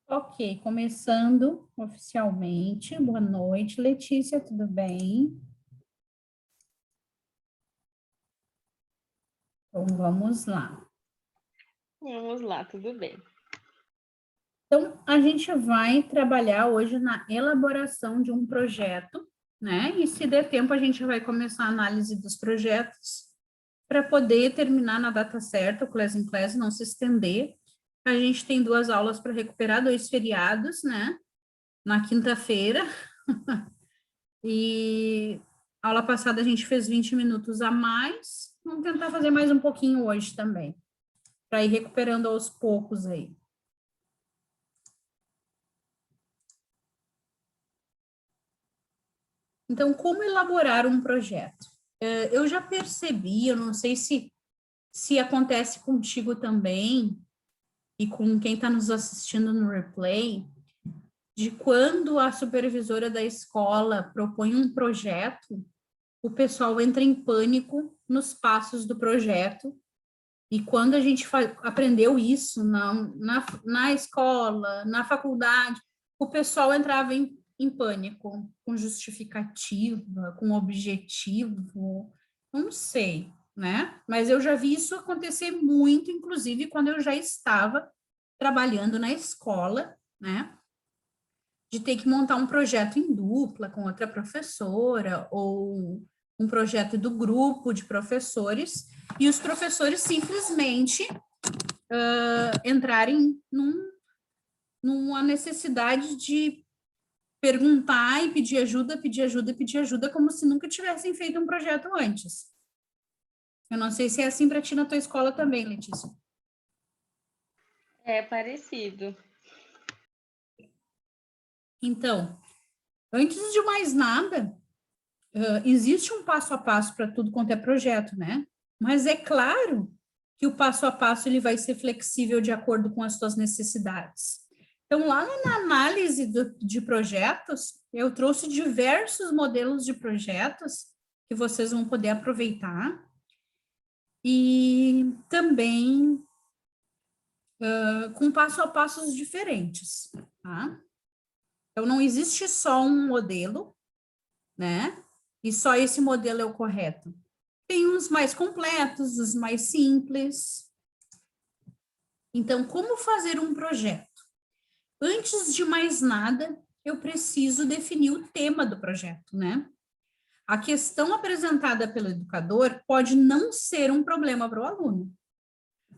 Ok, começando oficialmente. Boa noite, Letícia, tudo bem? Então, vamos lá. Vamos lá, tudo bem. Então, a gente vai trabalhar hoje na elaboração de um projeto, né? E se der tempo, a gente vai começar a análise dos projetos para poder terminar na data certa, o class in class, não se estender. A gente tem 2 aulas para recuperar, 2 feriados, né? Na quinta-feira. E a aula passada a gente fez 20 minutos a mais. Vamos tentar fazer mais um pouquinho hoje também, para ir recuperando aos poucos aí. Então, como elaborar um projeto? Eu já percebi, eu não sei se acontece contigo também, e com quem está nos assistindo no replay, de quando a supervisora da escola propõe um projeto, o pessoal entra em pânico nos passos do projeto. E quando a gente aprendeu isso na escola, na faculdade, o pessoal entrava em pânico, com justificativa, com objetivo, não sei, né? Mas eu já vi isso acontecer muito, inclusive quando eu já estava trabalhando na escola, né? De ter que montar um projeto em dupla com outra professora, ou um projeto do grupo de professores, e os professores simplesmente entrarem numa necessidade de perguntar e pedir ajuda, pedir ajuda, pedir ajuda, como se nunca tivessem feito um projeto antes. Eu não sei se é assim para ti na tua escola também, Letícia. É parecido. Então, antes de mais nada, existe um passo a passo para tudo quanto é projeto, né? Mas é claro que o passo a passo ele vai ser flexível de acordo com as suas necessidades. Então, lá na análise de projetos, eu trouxe diversos modelos de projetos que vocês vão poder aproveitar e também com passo a passos diferentes, tá? Então, não existe só um modelo, né? E só esse modelo é o correto. Tem uns mais completos, os mais simples. Então, como fazer um projeto? Antes de mais nada, eu preciso definir o tema do projeto, né? A questão apresentada pelo educador pode não ser um problema para o aluno.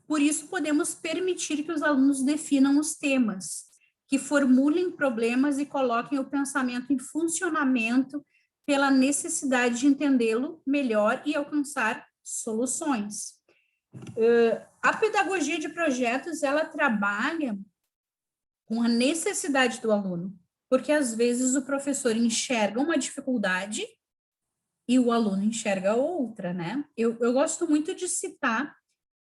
Por isso, podemos permitir que os alunos definam os temas, que formulem problemas e coloquem o pensamento em funcionamento pela necessidade de entendê-lo melhor e alcançar soluções. A pedagogia de projetos, ela trabalha com a necessidade do aluno, porque às vezes o professor enxerga uma dificuldade e o aluno enxerga outra, né? Eu gosto muito de citar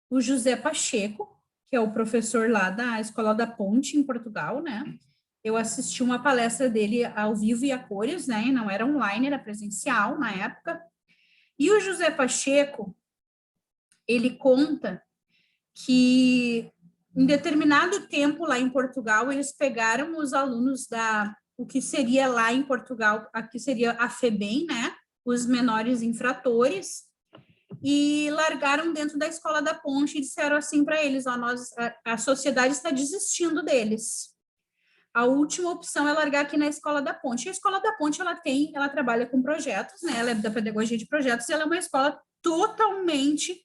o José Pacheco, que é o professor lá da Escola da Ponte, em Portugal, né? Eu assisti uma palestra dele ao vivo e a cores, né? Não era online, era presencial na época. E o José Pacheco, ele conta que em determinado tempo lá em Portugal, eles pegaram os alunos o que seria lá em Portugal, aqui seria a FEBEM, né? Os menores infratores, e largaram dentro da Escola da Ponte e disseram assim para eles, ó, a sociedade está desistindo deles. A última opção é largar aqui na Escola da Ponte. E a Escola da Ponte, ela trabalha com projetos, né? Ela é da pedagogia de projetos e ela é uma escola totalmente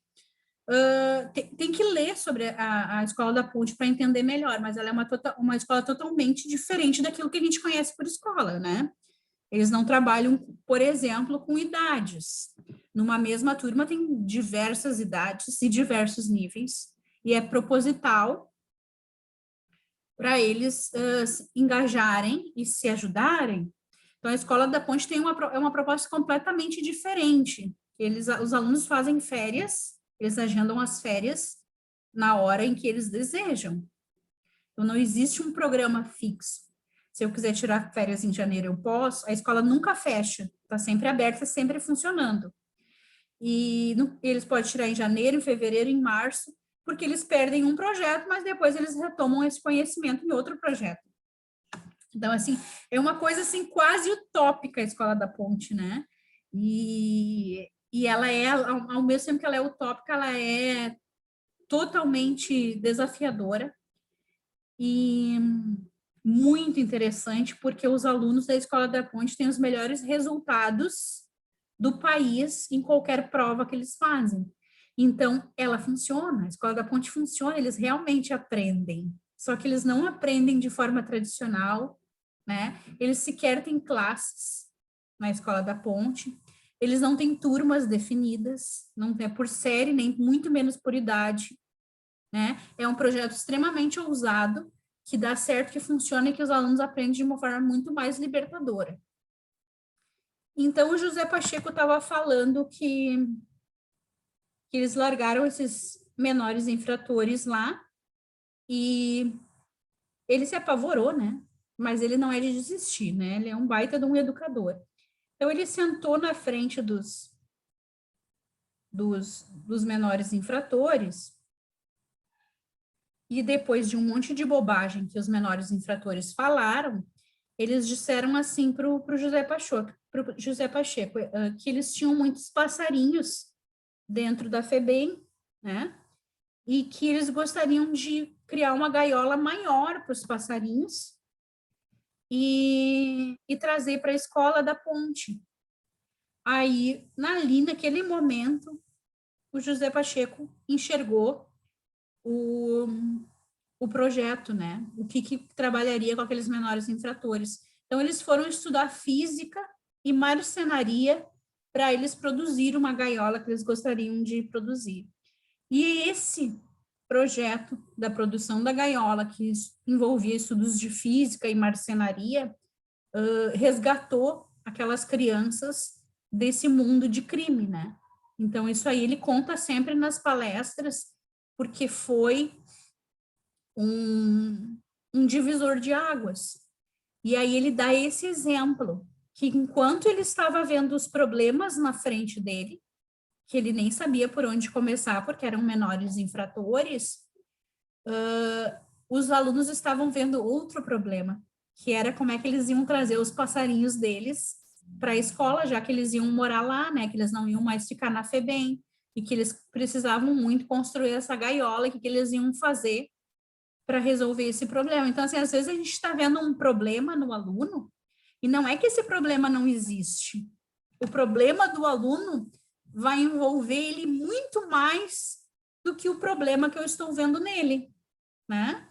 tem que ler sobre a Escola da Ponte para entender melhor, mas ela é uma escola totalmente diferente daquilo que a gente conhece por escola, né? Eles não trabalham, por exemplo, com idades. Numa mesma turma tem diversas idades e diversos níveis, e é proposital para eles engajarem e se ajudarem. Então, a Escola da Ponte tem uma proposta completamente diferente. Os alunos fazem férias, eles agendam as férias na hora em que eles desejam. Então, não existe um programa fixo. Se eu quiser tirar férias em janeiro, eu posso. A escola nunca fecha, está sempre aberta, sempre funcionando. E eles podem tirar em janeiro, em fevereiro, em março. porque eles perdem um projeto, mas depois eles retomam esse conhecimento em outro projeto. Então, assim, é uma coisa, assim, quase utópica a Escola da Ponte, né? E ela é, ao mesmo tempo que ela é utópica, ela é totalmente desafiadora e muito interessante, porque os alunos da Escola da Ponte têm os melhores resultados do país em qualquer prova que eles fazem. Então, ela funciona, a Escola da Ponte funciona, eles realmente aprendem, só que eles não aprendem de forma tradicional, né? Eles sequer têm classes na Escola da Ponte, eles não têm turmas definidas, não é por série, nem muito menos por idade, né? É um projeto extremamente ousado, que dá certo, que funciona e que os alunos aprendem de uma forma muito mais libertadora. Então, o José Pacheco estava falando que eles largaram esses menores infratores lá e ele se apavorou, né? Mas ele não é de desistir, né? Ele é um baita de um educador. Então, ele sentou na frente dos menores infratores e depois de um monte de bobagem que os menores infratores falaram, eles disseram assim para o José Pacheco, que eles tinham muitos passarinhos dentro da FEBEM, né? E que eles gostariam de criar uma gaiola maior para os passarinhos e trazer para a escola da Ponte. Aí, ali, naquele momento, o José Pacheco enxergou o projeto, né? O que trabalharia com aqueles menores infratores. Então, eles foram estudar física e marcenaria para eles produzir uma gaiola que eles gostariam de produzir. E esse projeto da produção da gaiola, que envolvia estudos de física e marcenaria, resgatou aquelas crianças desse mundo de crime, né? Então, isso aí ele conta sempre nas palestras, porque foi um divisor de águas. E aí ele dá esse exemplo, que enquanto ele estava vendo os problemas na frente dele, que ele nem sabia por onde começar, porque eram menores infratores, os alunos estavam vendo outro problema, que era como é que eles iam trazer os passarinhos deles para a escola, já que eles iam morar lá, né, que eles não iam mais ficar na FEBEM, e que eles precisavam muito construir essa gaiola, e que eles iam fazer para resolver esse problema. Então, assim, às vezes a gente está vendo um problema no aluno, e não é que esse problema não existe. O problema do aluno vai envolver ele muito mais do que o problema que eu estou vendo nele, né?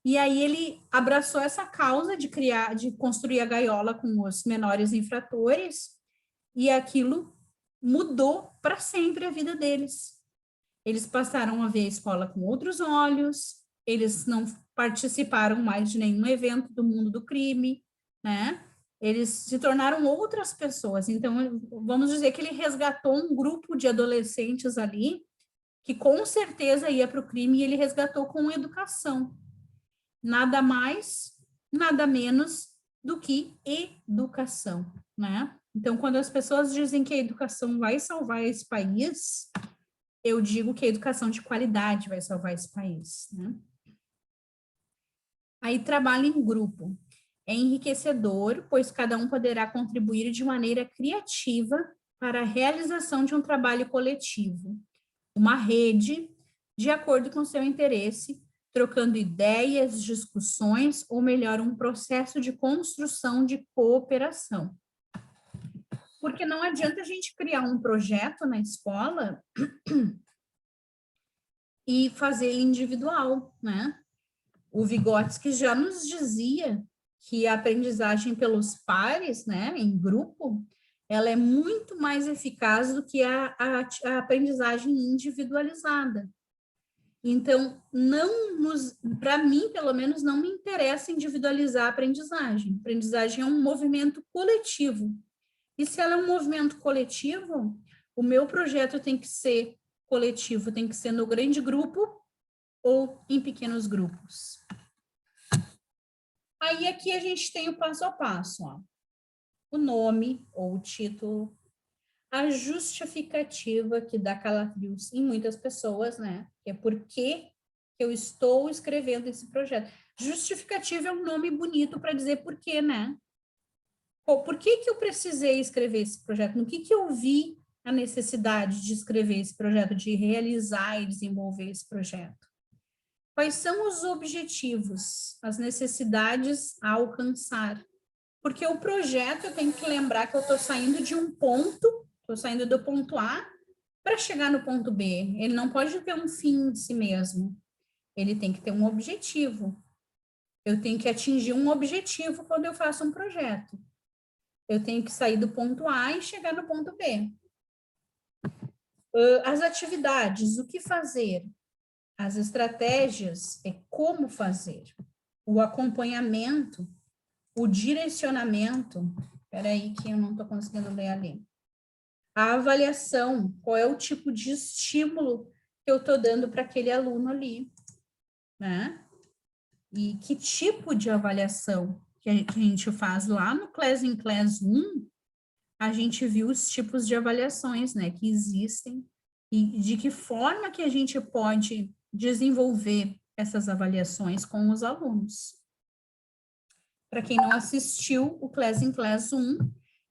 E aí ele abraçou essa causa de construir a gaiola com os menores infratores, e aquilo mudou para sempre a vida deles. Eles passaram a ver a escola com outros olhos, eles não participaram mais de nenhum evento do mundo do crime, né? Eles se tornaram outras pessoas. Então, vamos dizer que ele resgatou um grupo de adolescentes ali que com certeza ia para o crime, e ele resgatou com educação. Nada mais, nada menos do que educação, né? Então, quando as pessoas dizem que a educação vai salvar esse país, eu digo que a educação de qualidade vai salvar esse país, né? Aí, trabalho em grupo. É enriquecedor, pois cada um poderá contribuir de maneira criativa para a realização de um trabalho coletivo, uma rede, de acordo com seu interesse, trocando ideias, discussões, ou melhor, um processo de construção de cooperação. Porque não adianta a gente criar um projeto na escola e fazer individual, né? O Vygotsky já nos dizia que a aprendizagem pelos pares, né, em grupo, ela é muito mais eficaz do que a aprendizagem individualizada. Então, para mim, pelo menos, não me interessa individualizar a aprendizagem. A aprendizagem é um movimento coletivo. E se ela é um movimento coletivo, o meu projeto tem que ser coletivo, tem que ser no grande grupo ou em pequenos grupos. Aí aqui a gente tem o passo a passo, ó. O nome ou o título, a justificativa que dá calafrios em muitas pessoas, né? Que é por que eu estou escrevendo esse projeto. Justificativa é um nome bonito para dizer por quê, né? Por que eu precisei escrever esse projeto? No que eu vi a necessidade de escrever esse projeto, de realizar e desenvolver esse projeto? Quais são os objetivos, as necessidades a alcançar? Porque o projeto, eu tenho que lembrar que eu estou saindo de um ponto, estou saindo do ponto A para chegar no ponto B. Ele não pode ter um fim em si mesmo. Ele tem que ter um objetivo. Eu tenho que atingir um objetivo quando eu faço um projeto. Eu tenho que sair do ponto A e chegar no ponto B. As atividades, o que fazer? As estratégias é como fazer. O acompanhamento, o direcionamento. Espera aí que eu não estou conseguindo ler ali. A avaliação, qual é o tipo de estímulo que eu estou dando para aquele aluno ali, né? E que tipo de avaliação que a gente faz lá no Class in Class 1, a gente viu os tipos de avaliações, né, que existem e de que forma que a gente pode desenvolver essas avaliações com os alunos. Para quem não assistiu o Class in Class 1,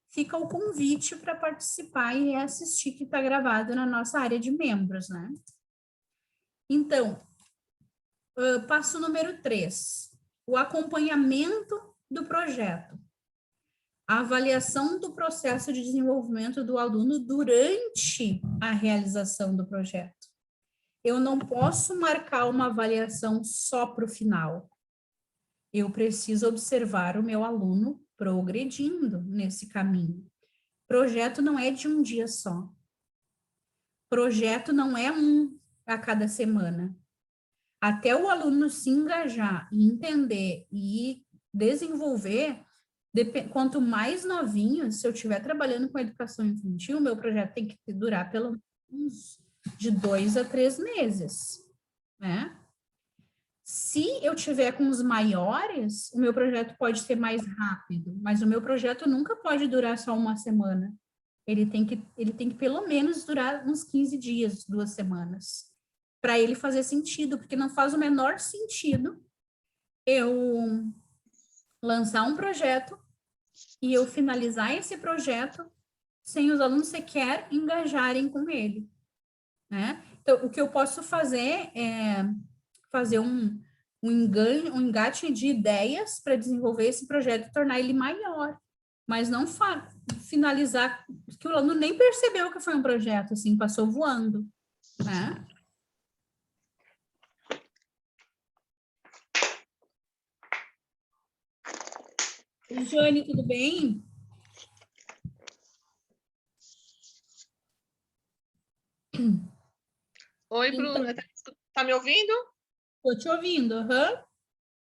fica o convite para participar e reassistir, que está gravado na nossa área de membros, né? Então, passo número 3, o acompanhamento do projeto. A avaliação do processo de desenvolvimento do aluno durante a realização do projeto. Eu não posso marcar uma avaliação só para o final. Eu preciso observar o meu aluno progredindo nesse caminho. Projeto não é de um dia só. Projeto não é um a cada semana. Até o aluno se engajar e entender e desenvolver, quanto mais novinho, se eu estiver trabalhando com educação infantil, meu projeto tem que durar pelo menos de 2 a 3 meses, né? Se eu tiver com os maiores, o meu projeto pode ser mais rápido, mas o meu projeto nunca pode durar só uma semana. Ele tem que pelo menos durar uns 15 dias, 2 semanas, para ele fazer sentido, porque não faz o menor sentido eu lançar um projeto e eu finalizar esse projeto sem os alunos sequer engajarem com ele, né? Então, o que eu posso fazer é fazer um engate de ideias para desenvolver esse projeto e tornar ele maior, mas não finalizar, que o aluno nem percebeu que foi um projeto, assim, passou voando, né? Jane, tudo bem? Oi, Então, Bruna, tá me ouvindo? estou te ouvindo, aham.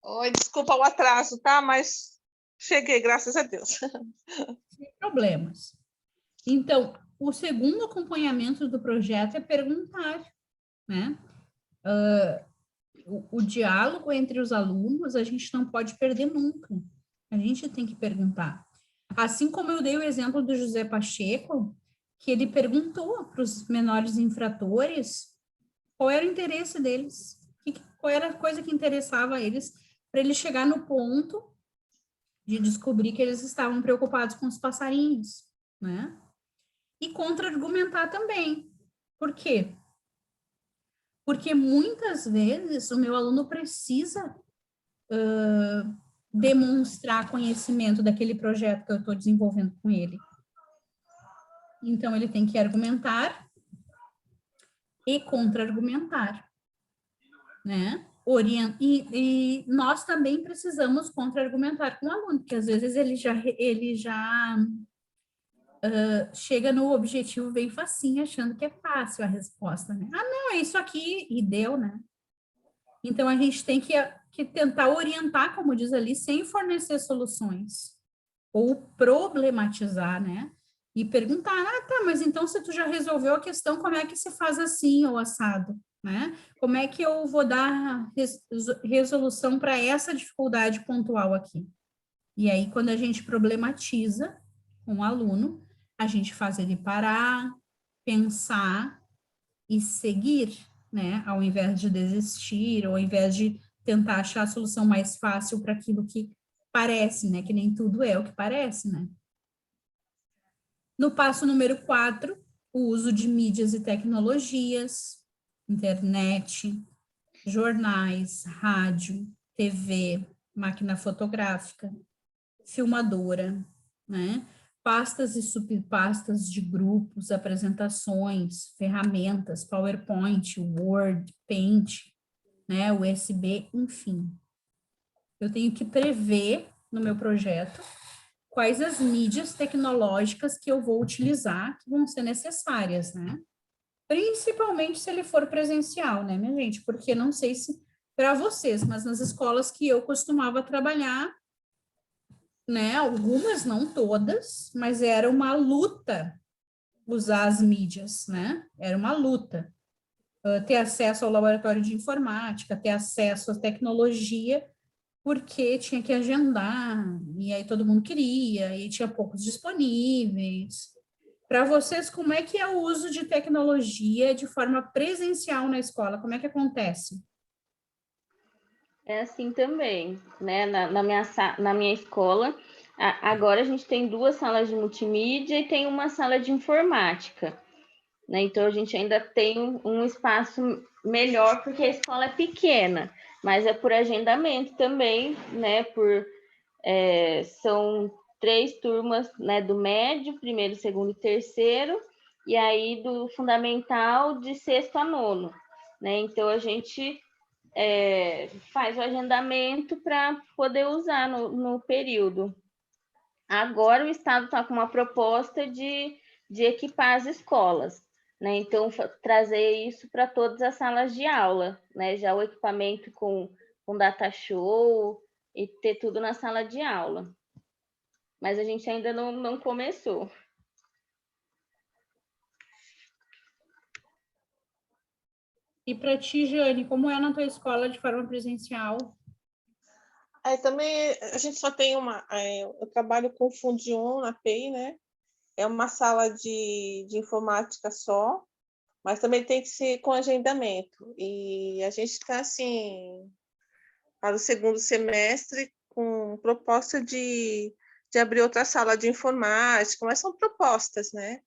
Oi, desculpa o atraso, tá? Mas cheguei, graças a Deus. Sem problemas. Então, o segundo acompanhamento do projeto é perguntar, né? O diálogo entre os alunos, a gente não pode perder nunca. A gente tem que perguntar. Assim como eu dei o exemplo do José Pacheco, que ele perguntou para os menores infratores qual era o interesse deles, qual era a coisa que interessava a eles, para ele chegar no ponto de descobrir que eles estavam preocupados com os passarinhos, né? E contra-argumentar também. Por quê? Porque muitas vezes o meu aluno precisa demonstrar conhecimento daquele projeto que eu estou desenvolvendo com ele. Então, ele tem que argumentar e contra-argumentar, né? E nós também precisamos contra-argumentar com o aluno, porque às vezes ele já chega no objetivo bem facinho, achando que é fácil a resposta, né? Ah, não, é isso aqui, e deu, né? Então, a gente tem que tentar orientar, como diz ali, sem fornecer soluções, ou problematizar, né? E perguntar, ah, tá, mas então se tu já resolveu a questão, como é que se faz assim ou assado, né? Como é que eu vou dar resolução para essa dificuldade pontual aqui? E aí, quando a gente problematiza com o aluno, a gente faz ele parar, pensar e seguir, né? Ao invés de desistir, ou ao invés de tentar achar a solução mais fácil para aquilo que parece, né? Que nem tudo é o que parece, né? No passo número 4, o uso de mídias e tecnologias, internet, jornais, rádio, TV, máquina fotográfica, filmadora, né? Pastas e subpastas de grupos, apresentações, ferramentas, PowerPoint, Word, Paint, né? USB, enfim. Eu tenho que prever no meu projeto quais as mídias tecnológicas que eu vou utilizar, que vão ser necessárias, né? Principalmente se ele for presencial, né, minha gente? Porque não sei se para vocês, mas nas escolas que eu costumava trabalhar, né, algumas, não todas, mas era uma luta usar as mídias, né? Era uma luta. Ter acesso ao laboratório de informática, ter acesso à tecnologia, porque tinha que agendar, e aí todo mundo queria, e tinha poucos disponíveis. Para vocês, como é que é o uso de tecnologia de forma presencial na escola? Como é que acontece? É assim também, né? Na minha escola, agora a gente tem 2 salas de multimídia e tem uma sala de informática, né? Então a gente ainda tem um espaço melhor porque a escola é pequena, mas é por agendamento também, né? São 3 turmas, né? Do médio, primeiro, segundo e terceiro, e aí do fundamental de sexto a nono, né? Então a gente faz o agendamento para poder usar no período. Agora o Estado está com uma proposta de equipar as escolas, né? Então, trazer isso para todas as salas de aula, né? Já o equipamento com data show e ter tudo na sala de aula. Mas a gente ainda não começou. E para ti, Jane, como é na tua escola de forma presencial? Aí também a gente só tem eu trabalho com Fundium na PEI, né? É uma sala de informática só, mas também tem que ser com agendamento. E a gente está, assim, para o segundo semestre, com proposta de abrir outra sala de informática, mas são propostas, né?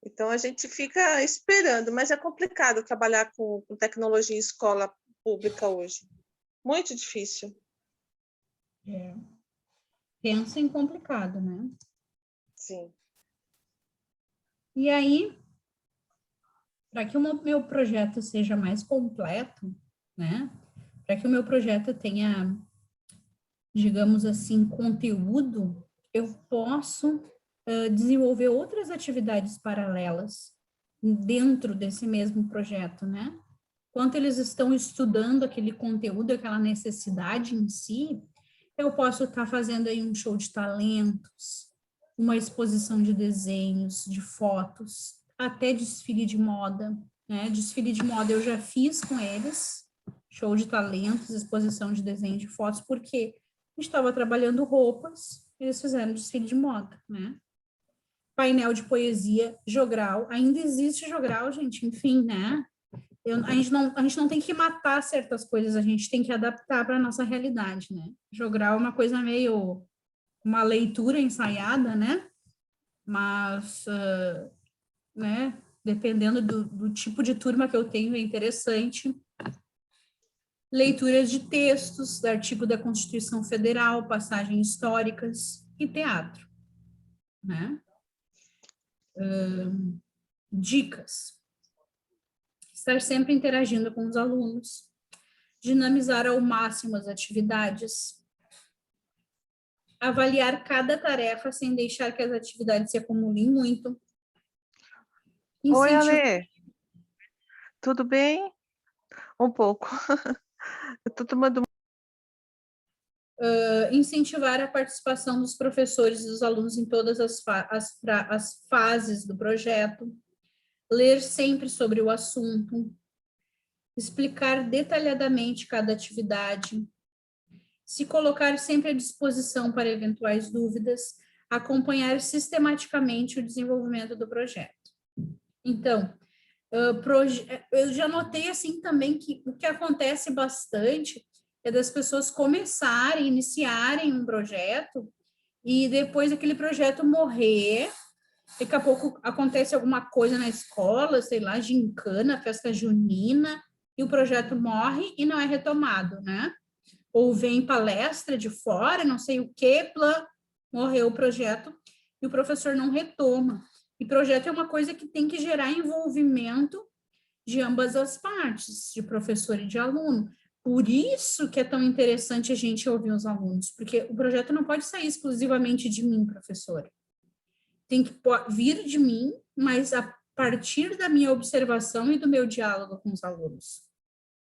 Então, a gente fica esperando, mas é complicado trabalhar com tecnologia em escola pública hoje. Muito difícil. Pensa em complicado, né? Sim. E aí, para que o meu projeto seja mais completo, né? Para que o meu projeto tenha, digamos assim, conteúdo, eu posso desenvolver outras atividades paralelas dentro desse mesmo projeto, né? Enquanto eles estão estudando aquele conteúdo, aquela necessidade em si, eu posso estar fazendo aí um show de talentos, uma exposição de desenhos, de fotos, até desfile de moda, né? Desfile de moda eu já fiz com eles, show de talentos, exposição de desenho de fotos, porque a gente estava trabalhando roupas, eles fizeram desfile de moda, né? Painel de poesia, jogral, ainda existe jogral, gente, enfim, né? A gente não tem que matar certas coisas, a gente tem que adaptar para a nossa realidade, né? Jogral é uma coisa meio, uma leitura ensaiada, né? Mas, né, dependendo do tipo de turma que eu tenho, é interessante. Leituras de textos, artigo da Constituição Federal, passagens históricas e teatro, né? Dicas. Estar sempre interagindo com os alunos, dinamizar ao máximo as atividades, avaliar cada tarefa sem deixar que as atividades se acumulem muito. Oi, Ale. Tudo bem? Um pouco. Eu estou tomando. Incentivar a participação dos professores e dos alunos em todas as fases do projeto. Ler sempre sobre o assunto. Explicar detalhadamente cada atividade. Se colocar sempre à disposição para eventuais dúvidas. acompanhar sistematicamente o desenvolvimento do projeto. Então, eu já notei assim também que o que acontece bastante é das pessoas começarem, iniciarem um projeto e depois aquele projeto morrer, daqui a pouco acontece alguma coisa na escola, sei lá, gincana, festa junina, e o projeto morre e não é retomado, né? Ou vem palestra de fora, não sei o que, morreu o projeto e o professor não retoma. E projeto é uma coisa que tem que gerar envolvimento de ambas as partes, de professor e de aluno. Por isso que é tão interessante a gente ouvir os alunos, porque o projeto não pode sair exclusivamente de mim, professora. Tem que vir de mim, mas a partir da minha observação e do meu diálogo com os alunos,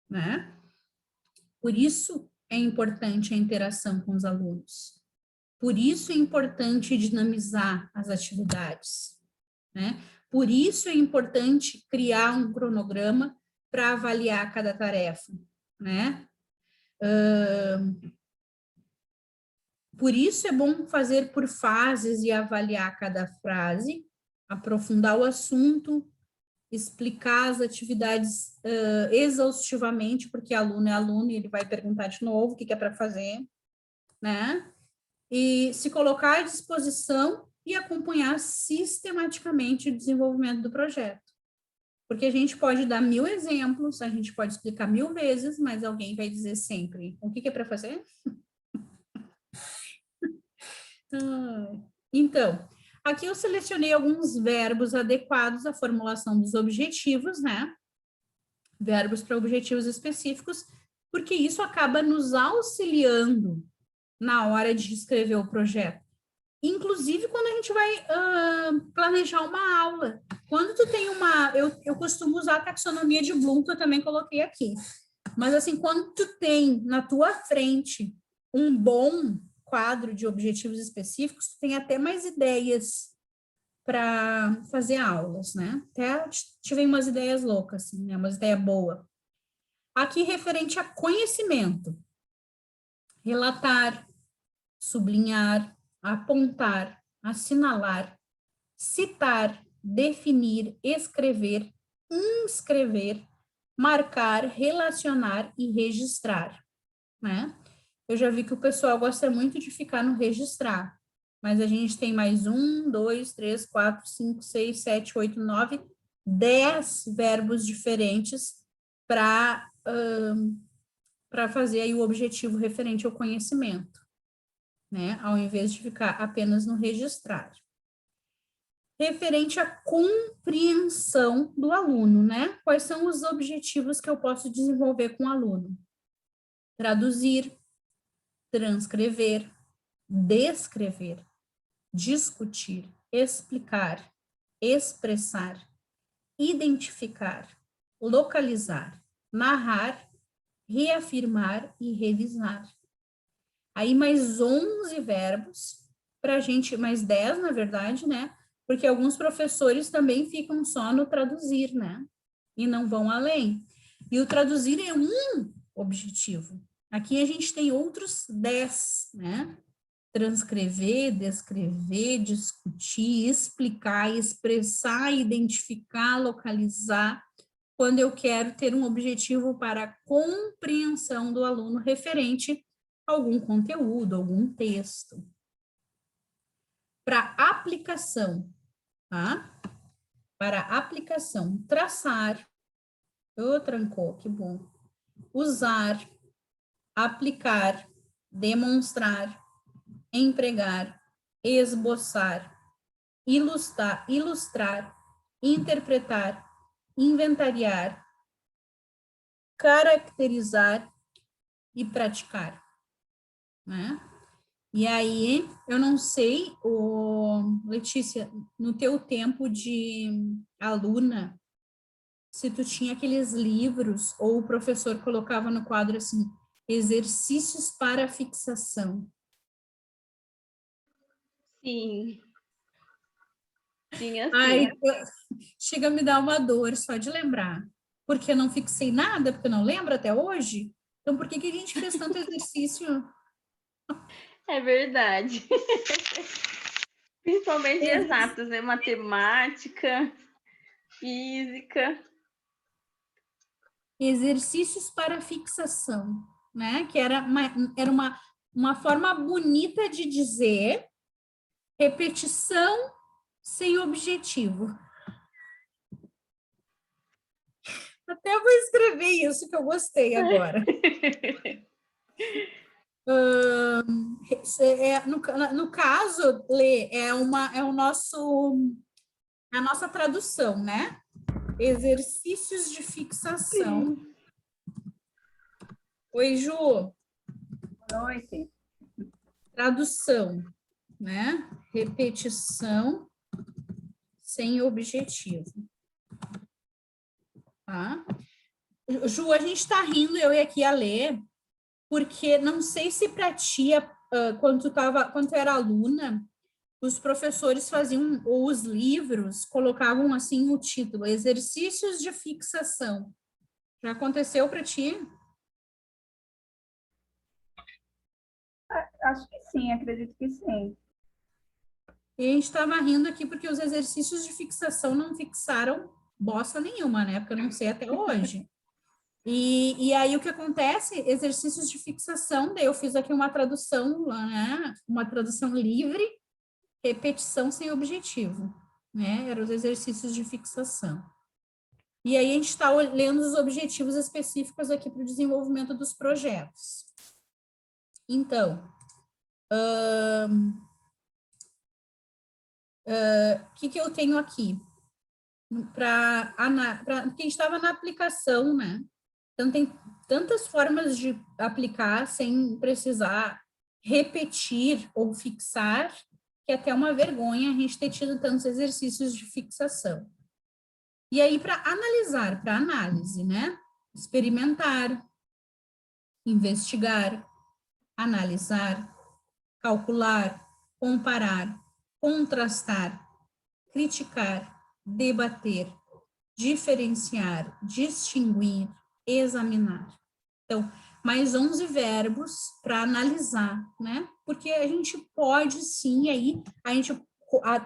né? Por isso é importante a interação com os alunos. Por isso é importante dinamizar as atividades, né? Por isso é importante criar um cronograma para avaliar cada tarefa, né? Por isso é bom fazer por fases e avaliar cada frase, aprofundar o assunto, explicar as atividades exaustivamente, porque aluno é aluno e ele vai perguntar de novo o que é para fazer, né? E se colocar à disposição e acompanhar sistematicamente o desenvolvimento do projeto. Porque a gente pode dar 1000 exemplos, a gente pode explicar 1000 vezes, mas alguém vai dizer sempre, o que é para fazer? Então, aqui eu selecionei alguns verbos adequados à formulação dos objetivos, né? Verbos para objetivos específicos, porque isso acaba nos auxiliando na hora de escrever o projeto. Inclusive, quando a gente vai planejar uma aula. Quando tu tem uma... Eu costumo usar a taxonomia de Bloom, que eu também coloquei aqui. Mas, assim, quando tu tem na tua frente um bom quadro de objetivos específicos, tu tem até mais ideias para fazer aulas, né? Até tive umas ideias loucas, assim, né? Umas ideias boas. Aqui, referente a conhecimento. Relatar, sublinhar, apontar, assinalar, citar, definir, escrever, inscrever, marcar, relacionar e registrar, né? Eu já vi que o pessoal gosta muito de ficar no registrar, mas a gente tem mais 1, 2, 3, 4, 5, 6, 7, 8, 9, 10 verbos diferentes para fazer aí o objetivo referente ao conhecimento, né? Ao invés de ficar apenas no registrar. Referente à compreensão do aluno, né? Quais são os objetivos que eu posso desenvolver com o aluno? Traduzir, transcrever, descrever, discutir, explicar, expressar, identificar, localizar, narrar, reafirmar e revisar. Aí mais 11 verbos para a gente, mais 10 na verdade, né? Porque alguns professores também ficam só no traduzir, né? E não vão além. E o traduzir é um objetivo. Aqui a gente tem outros 10, né? Transcrever, descrever, discutir, explicar, expressar, identificar, localizar, quando eu quero ter um objetivo para a compreensão do aluno referente a algum conteúdo, algum texto. Para aplicação, tá? Para aplicação, traçar, trancou, que bom. Usar, aplicar, demonstrar, empregar, esboçar, ilustrar, interpretar, inventariar, caracterizar e praticar, né? E aí, eu não sei, Letícia, no teu tempo de aluna, se tu tinha aqueles livros ou o professor colocava no quadro assim, exercícios para fixação. Sim. Tinha sim. Ai, chega a me dar uma dor só de lembrar. Porque eu não fixei nada, porque eu não lembro até hoje. Então, por que a gente fez tanto exercício? É verdade. Principalmente exatas, né? Matemática, física. Exercícios para fixação, né? Que era uma forma bonita de dizer repetição sem objetivo. Até vou escrever isso que eu gostei agora. No caso, Lê, é a nossa tradução, né? Exercícios de fixação. Oi, Ju. Boa noite. Tradução, né? Repetição sem objetivo. Tá? Ju, a gente está rindo, eu e aqui a Lê, porque não sei se para ti, quando tu era aluna, os professores faziam, ou os livros, colocavam assim o título, Exercícios de Fixação. Já aconteceu para ti? Acho que sim, acredito que sim. E a gente estava rindo aqui porque os exercícios de fixação não fixaram bosta nenhuma, né? Porque eu não sei até hoje. E aí o que acontece? Exercícios de fixação, daí eu fiz aqui uma tradução, né? Uma tradução livre, repetição sem objetivo, né? Eram os exercícios de fixação. E aí a gente está lendo os objetivos específicos aqui para o desenvolvimento dos projetos. Então, o que eu tenho aqui? Porque a gente estava na aplicação, né? Então, tem tantas formas de aplicar sem precisar repetir ou fixar, que é até uma vergonha a gente ter tido tantos exercícios de fixação. E aí, para analisar, para análise, né? Experimentar, investigar, analisar, calcular, comparar, contrastar, criticar, debater, diferenciar, distinguir, examinar. Então, mais 11 verbos para analisar, né? Porque a gente pode sim, aí,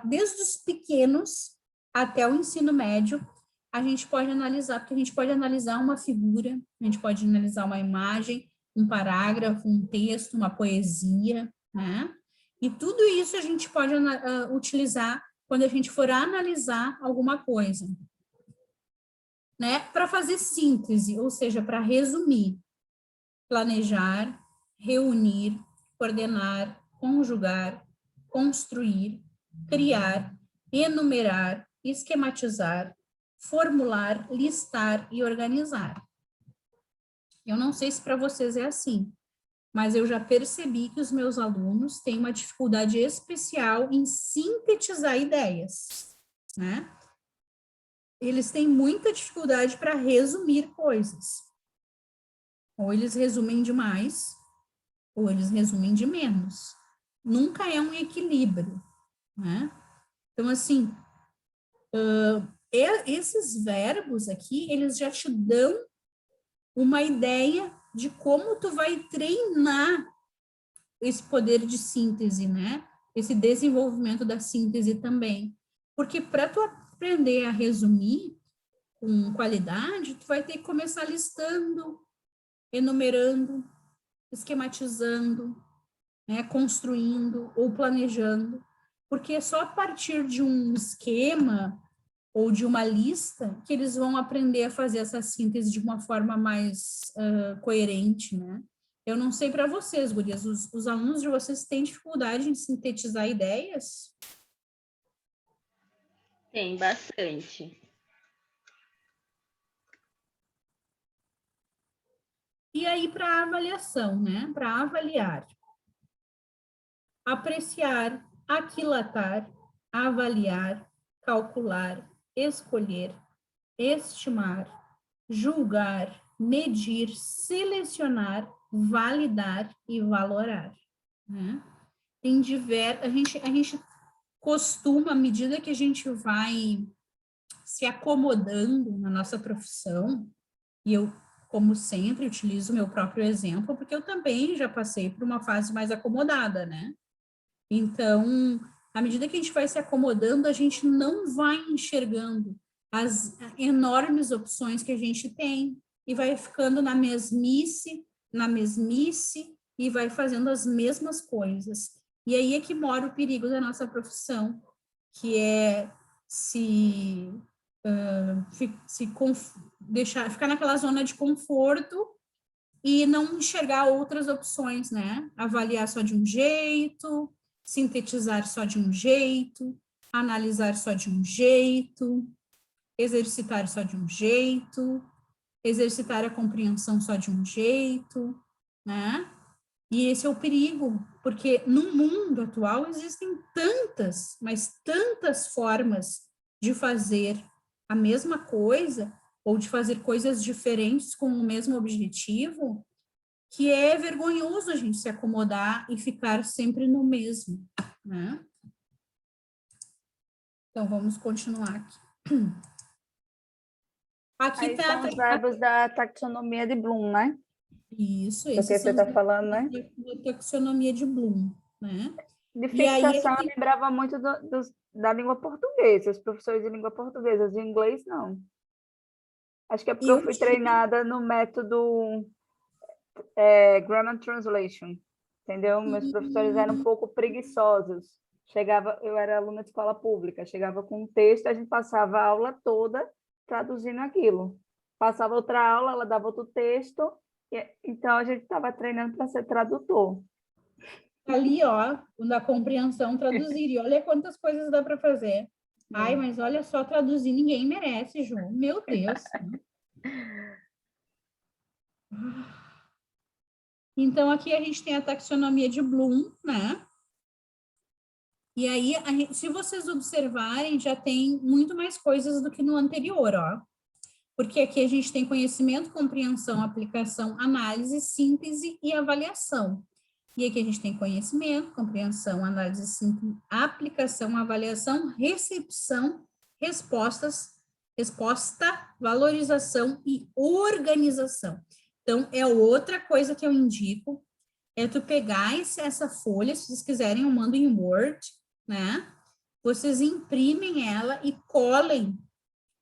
desde os pequenos até o ensino médio, a gente pode analisar, porque a gente pode analisar uma figura, a gente pode analisar uma imagem, um parágrafo, um texto, uma poesia, né? E tudo isso a gente pode utilizar quando a gente for analisar alguma coisa, né? Para fazer síntese, ou seja, para resumir, planejar, reunir, coordenar, conjugar, construir, criar, enumerar, esquematizar, formular, listar e organizar. Eu não sei se para vocês é assim, mas eu já percebi que os meus alunos têm uma dificuldade especial em sintetizar ideias, né? Eles têm muita dificuldade para resumir coisas. Ou eles resumem demais, ou eles resumem de menos. Nunca é um equilíbrio, né? Então, assim, esses verbos aqui, eles já te dão uma ideia de como tu vai treinar esse poder de síntese, né? Esse desenvolvimento da síntese também. Porque para tu aprender a resumir com qualidade, tu vai ter que começar listando, enumerando, esquematizando, né? Construindo ou planejando. Porque é só a partir de um esquema ou de uma lista que eles vão aprender a fazer essa síntese de uma forma mais coerente, né? Eu não sei para vocês, gurias, os alunos de vocês têm dificuldade em sintetizar ideias? Tem bastante. E aí, para avaliação, né? Para avaliar. Apreciar, aquilatar, avaliar, calcular, escolher, estimar, julgar, medir, selecionar, validar e valorar, né? Tem a gente costuma, à medida que a gente vai se acomodando na nossa profissão, e eu, como sempre, utilizo o meu próprio exemplo, porque eu também já passei por uma fase mais acomodada, né? Então, à medida que a gente vai se acomodando, a gente não vai enxergando as enormes opções que a gente tem e vai ficando na mesmice, e vai fazendo as mesmas coisas. E aí é que mora o perigo da nossa profissão, que é ficar naquela zona de conforto e não enxergar outras opções, né? Avaliar só de um jeito, sintetizar só de um jeito, analisar só de um jeito, exercitar só de um jeito, exercitar a compreensão só de um jeito, né? E esse é o perigo, porque no mundo atual existem tantas, mas tantas formas de fazer a mesma coisa ou de fazer coisas diferentes com o mesmo objetivo, que é vergonhoso a gente se acomodar e ficar sempre no mesmo, né? Então, vamos continuar aqui. Aqui Aí está são os verbos da taxonomia de Bloom, né? isso, Do que esses você são os está falando, né? da taxonomia de Bloom, né? De E aí, fixação, eu aqui, lembrava muito da língua portuguesa, os professores de língua portuguesa, de inglês, não. Acho que é porque eu eu fui tive treinada no método Grammar Translation, entendeu? Meus professores eram um pouco preguiçosos. Eu era aluna de escola pública, chegava com um texto, a gente passava a aula toda traduzindo aquilo. Passava outra aula, ela dava outro texto, então a gente estava treinando para ser tradutor. ali, ó, na compreensão, traduzir. E olha quantas coisas dá para fazer. Ai, mas olha só, traduzir ninguém merece, João. Meu Deus. Então, aqui a gente tem a taxonomia de Bloom, né? E aí, se vocês observarem, já tem muito mais coisas do que no anterior, ó. Porque aqui a gente tem conhecimento, compreensão, aplicação, análise, síntese e avaliação. E aqui a gente tem conhecimento, compreensão, análise, síntese, aplicação, avaliação, recepção, resposta, valorização e organização. Então, é outra coisa que eu indico, é tu pegar essa folha, se vocês quiserem, eu mando em Word, né? Vocês imprimem ela e colem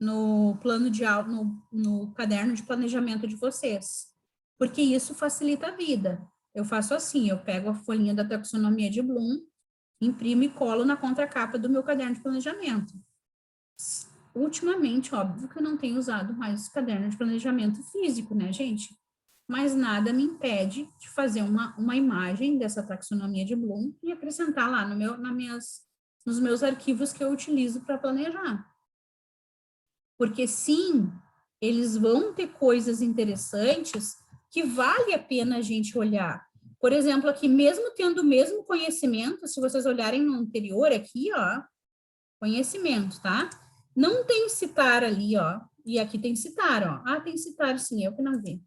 no plano de aula, no caderno de planejamento de vocês, porque isso facilita a vida. Eu faço assim, eu pego a folhinha da taxonomia de Bloom, imprimo e colo na contracapa do meu caderno de planejamento. Ultimamente, óbvio que eu não tenho usado mais caderno de planejamento físico, né, gente? Mas nada me impede de fazer uma imagem dessa taxonomia de Bloom e acrescentar lá nos meus arquivos que eu utilizo para planejar. Porque sim, eles vão ter coisas interessantes que vale a pena a gente olhar. Por exemplo, aqui, mesmo tendo o mesmo conhecimento, se vocês olharem no anterior aqui, ó, conhecimento, tá? Não tem citar ali, ó, e aqui tem citar, ó. Ah, tem citar sim, eu que não vi.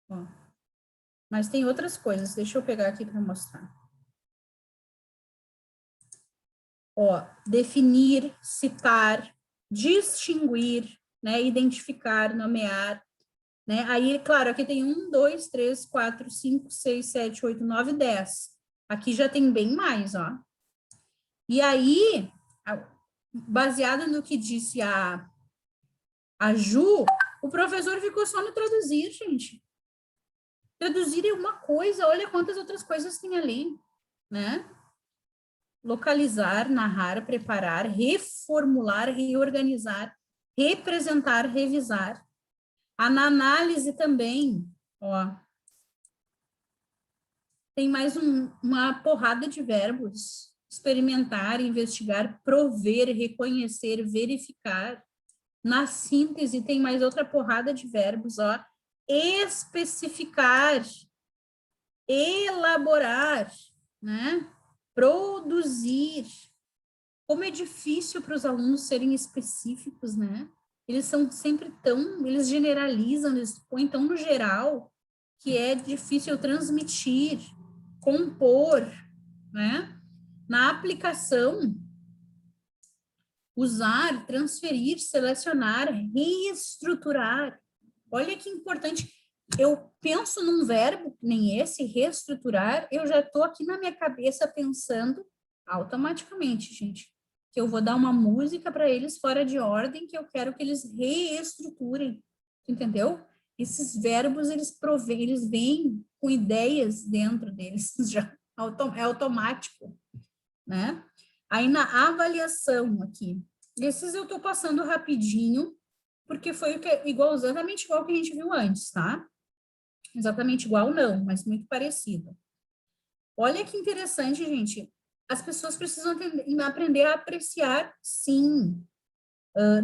Ó. Mas tem outras coisas, deixa eu pegar aqui para mostrar. Ó, definir, citar, distinguir, né, identificar, nomear, né, aí, claro, aqui tem 1, 2, 3, 4, 5, 6, 7, 8, 9, 10, aqui já tem bem mais, ó, e aí, baseado no que disse a Ju, o professor ficou só no traduzir, gente, traduzir é uma coisa, olha quantas outras coisas tem ali, né, localizar, narrar, preparar, reformular, reorganizar, representar, revisar. Na análise também, ó, tem mais uma porrada de verbos. Experimentar, investigar, prover, reconhecer, verificar. Na síntese tem mais outra porrada de verbos, ó. Especificar, elaborar, né? Produzir. Como é difícil para os alunos serem específicos, né? Eles são sempre eles generalizam, eles põem tão no geral, que é difícil transmitir, compor, né? Na aplicação, usar, transferir, selecionar, reestruturar. Olha que importante. Eu penso num verbo, nem esse, reestruturar, eu já estou aqui na minha cabeça pensando Automaticamente, gente. Que eu vou dar uma música para eles fora de ordem, que eu quero que eles reestruturem, entendeu? Esses verbos, eles vêm com ideias dentro deles, já é automático, né? Aí na avaliação aqui, esses eu estou passando rapidinho, porque foi exatamente igual que a gente viu antes, tá? Exatamente igual não, mas muito parecido. Olha que interessante, gente. As pessoas precisam aprender a apreciar, sim.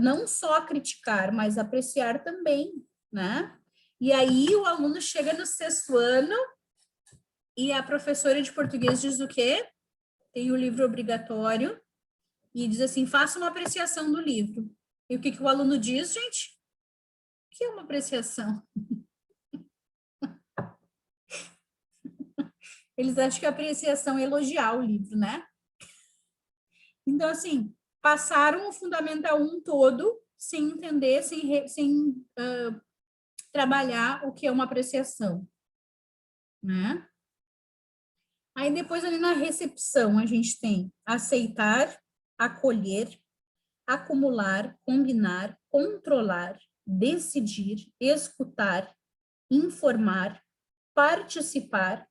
Não só criticar, mas apreciar também, né? E aí o aluno chega no 6º ano e a professora de português diz o quê? Tem o livro obrigatório e diz assim, faça uma apreciação do livro. E o que o aluno diz, gente? O que é uma apreciação? Eles acham que a apreciação é elogiar o livro, né? Então, assim, passaram o Fundamental 1 todo sem entender, sem trabalhar o que é uma apreciação, né? Aí depois ali na recepção a gente tem aceitar, acolher, acumular, combinar, controlar, decidir, escutar, informar, participar,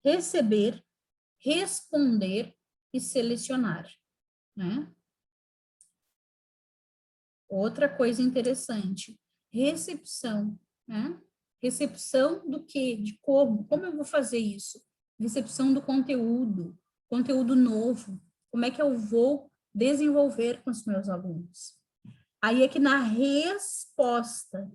receber, responder e selecionar, né? Outra coisa interessante, recepção, né? Recepção do quê? De como? Como eu vou fazer isso? Recepção do conteúdo novo. Como é que eu vou desenvolver com os meus alunos? Aí é que na resposta,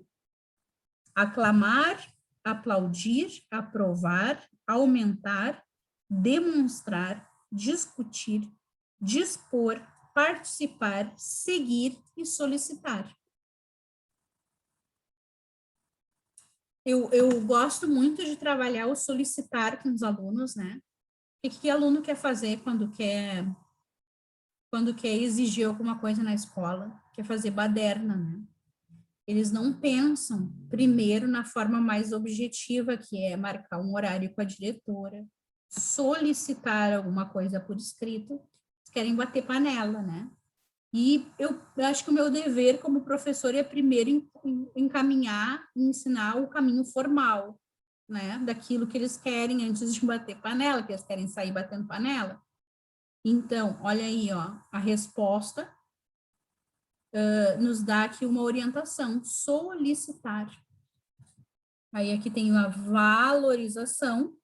aclamar, aplaudir, aprovar, aumentar, demonstrar, discutir, dispor, participar, seguir e solicitar. Eu gosto muito de trabalhar o solicitar com os alunos, né? O que aluno quer fazer quando quer exigir alguma coisa na escola? Quer fazer baderna, né? Eles não pensam primeiro na forma mais objetiva, que é marcar um horário com a diretora, solicitar alguma coisa por escrito, eles querem bater panela, né? E eu acho que o meu dever como professor é primeiro encaminhar e ensinar o caminho formal, né? Daquilo que eles querem antes de bater panela, que eles querem sair batendo panela. Então, olha aí, ó, a resposta nos dá aqui uma orientação, solicitar. Aí aqui tem a valorização,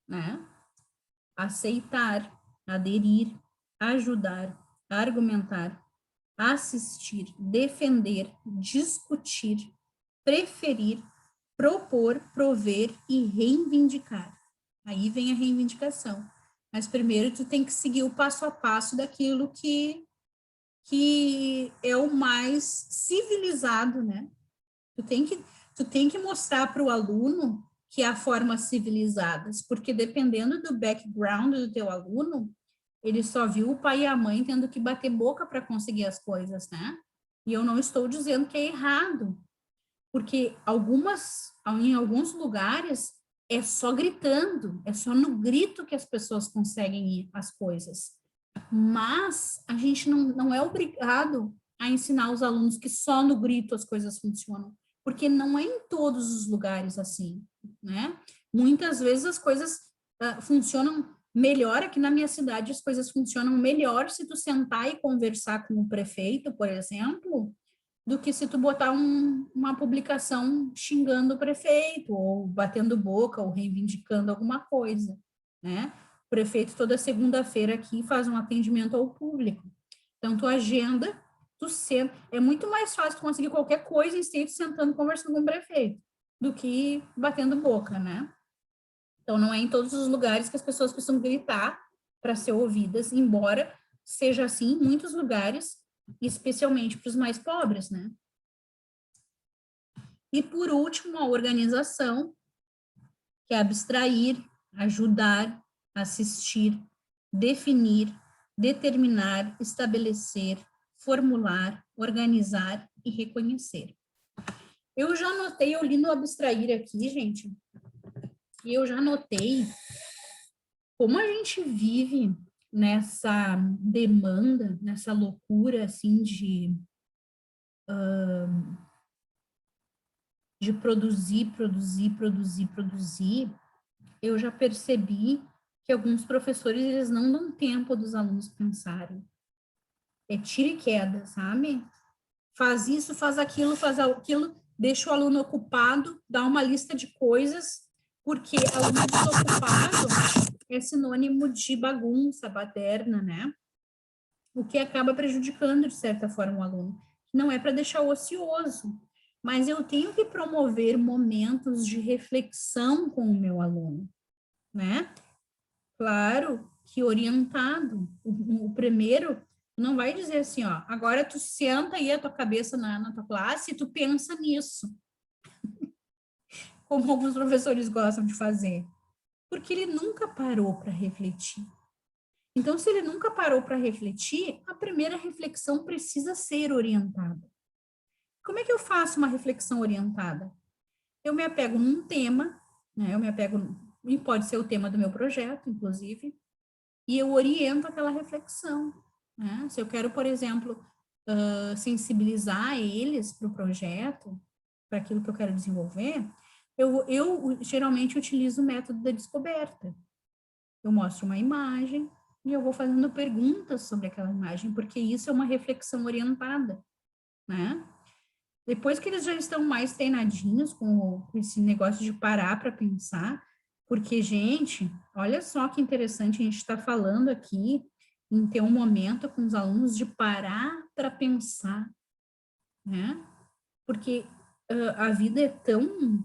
né? Aceitar, aderir, ajudar, argumentar, assistir, defender, discutir, preferir, propor, prover e reivindicar. Aí vem a reivindicação. Mas primeiro tu tem que seguir o passo a passo daquilo que é o mais civilizado, né? Tu tem que mostrar para o aluno que há formas civilizadas, porque dependendo do background do teu aluno, ele só viu o pai e a mãe tendo que bater boca para conseguir as coisas, né? E eu não estou dizendo que é errado, porque em alguns lugares é só gritando, é só no grito que as pessoas conseguem ir as coisas. Mas a gente não é obrigado a ensinar os alunos que só no grito as coisas funcionam, porque não é em todos os lugares assim, né? Muitas vezes as coisas funcionam melhor. Aqui na minha cidade as coisas funcionam melhor se tu sentar e conversar com o prefeito, por exemplo, do que se tu botar uma publicação xingando o prefeito, ou batendo boca, ou reivindicando alguma coisa, né? O prefeito toda segunda-feira aqui faz um atendimento ao público. Então, tu agenda, é muito mais fácil tu conseguir qualquer coisa em si sentando conversando com o prefeito, do que batendo boca, né? Então, não é em todos os lugares que as pessoas precisam gritar para ser ouvidas, embora seja assim em muitos lugares, especialmente para os mais pobres, né? E, por último, a organização, que é abstrair, ajudar, assistir, definir, determinar, estabelecer, formular, organizar e reconhecer. Eu já anotei, eu li no abstrair aqui, gente, e eu já anotei como a gente vive nessa demanda, nessa loucura, assim, de produzir, eu já percebi que alguns professores, eles não dão tempo dos alunos pensarem. É tira e queda, sabe? Faz isso, faz aquilo, deixa o aluno ocupado, dá uma lista de coisas, porque aluno desocupado é sinônimo de bagunça, baderna, né? O que acaba prejudicando, de certa forma, o aluno. Não é para deixar ocioso, mas eu tenho que promover momentos de reflexão com o meu aluno, né? Claro que orientado. O primeiro não vai dizer assim, ó, agora tu senta aí a tua cabeça na tua classe e tu pensa nisso. Como alguns professores gostam de fazer. Porque ele nunca parou para refletir. Então, se ele nunca parou para refletir, a primeira reflexão precisa ser orientada. Como é que eu faço uma reflexão orientada? Eu me apego num tema, né? E pode ser o tema do meu projeto, inclusive, e eu oriento aquela reflexão, né? Se eu quero, por exemplo, sensibilizar eles para o projeto, para aquilo que eu quero desenvolver, eu geralmente utilizo o método da descoberta. Eu mostro uma imagem e eu vou fazendo perguntas sobre aquela imagem, porque isso é uma reflexão orientada, né? Depois que eles já estão mais treinadinhos com esse negócio de parar para pensar, porque, gente, olha só que interessante, a gente está falando aqui em ter um momento com os alunos de parar para pensar, né? Porque a vida é tão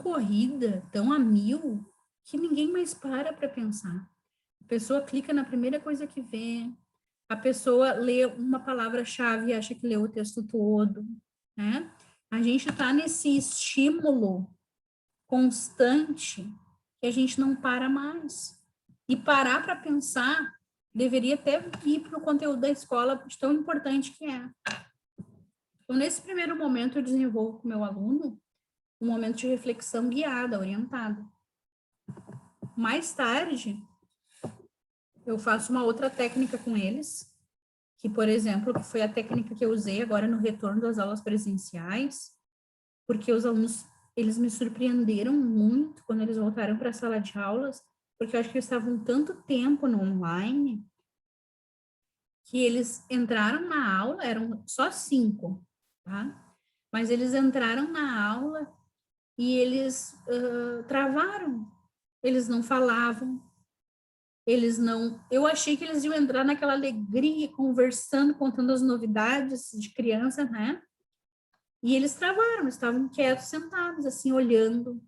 corrida, tão a mil, que ninguém mais para pensar. A pessoa clica na primeira coisa que vê, a pessoa lê uma palavra-chave e acha que leu o texto todo, né? A gente está nesse estímulo constante que a gente não para mais. E parar para pensar deveria até ir para o conteúdo da escola, de tão importante que é. Então, nesse primeiro momento, eu desenvolvo com o meu aluno um momento de reflexão guiada, orientada. Mais tarde, eu faço uma outra técnica com eles, que, por exemplo, que foi a técnica que eu usei agora no retorno das aulas presenciais, porque os alunos, eles me surpreenderam muito quando eles voltaram para a sala de aulas, porque eu acho que eles estavam tanto tempo no online, que eles entraram na aula, eram só 5, tá? Mas eles entraram na aula e eles travaram, eles não falavam, eles não... Eu achei que eles iam entrar naquela alegria, conversando, contando as novidades de criança, né? E eles travaram, estavam quietos, sentados, assim, olhando.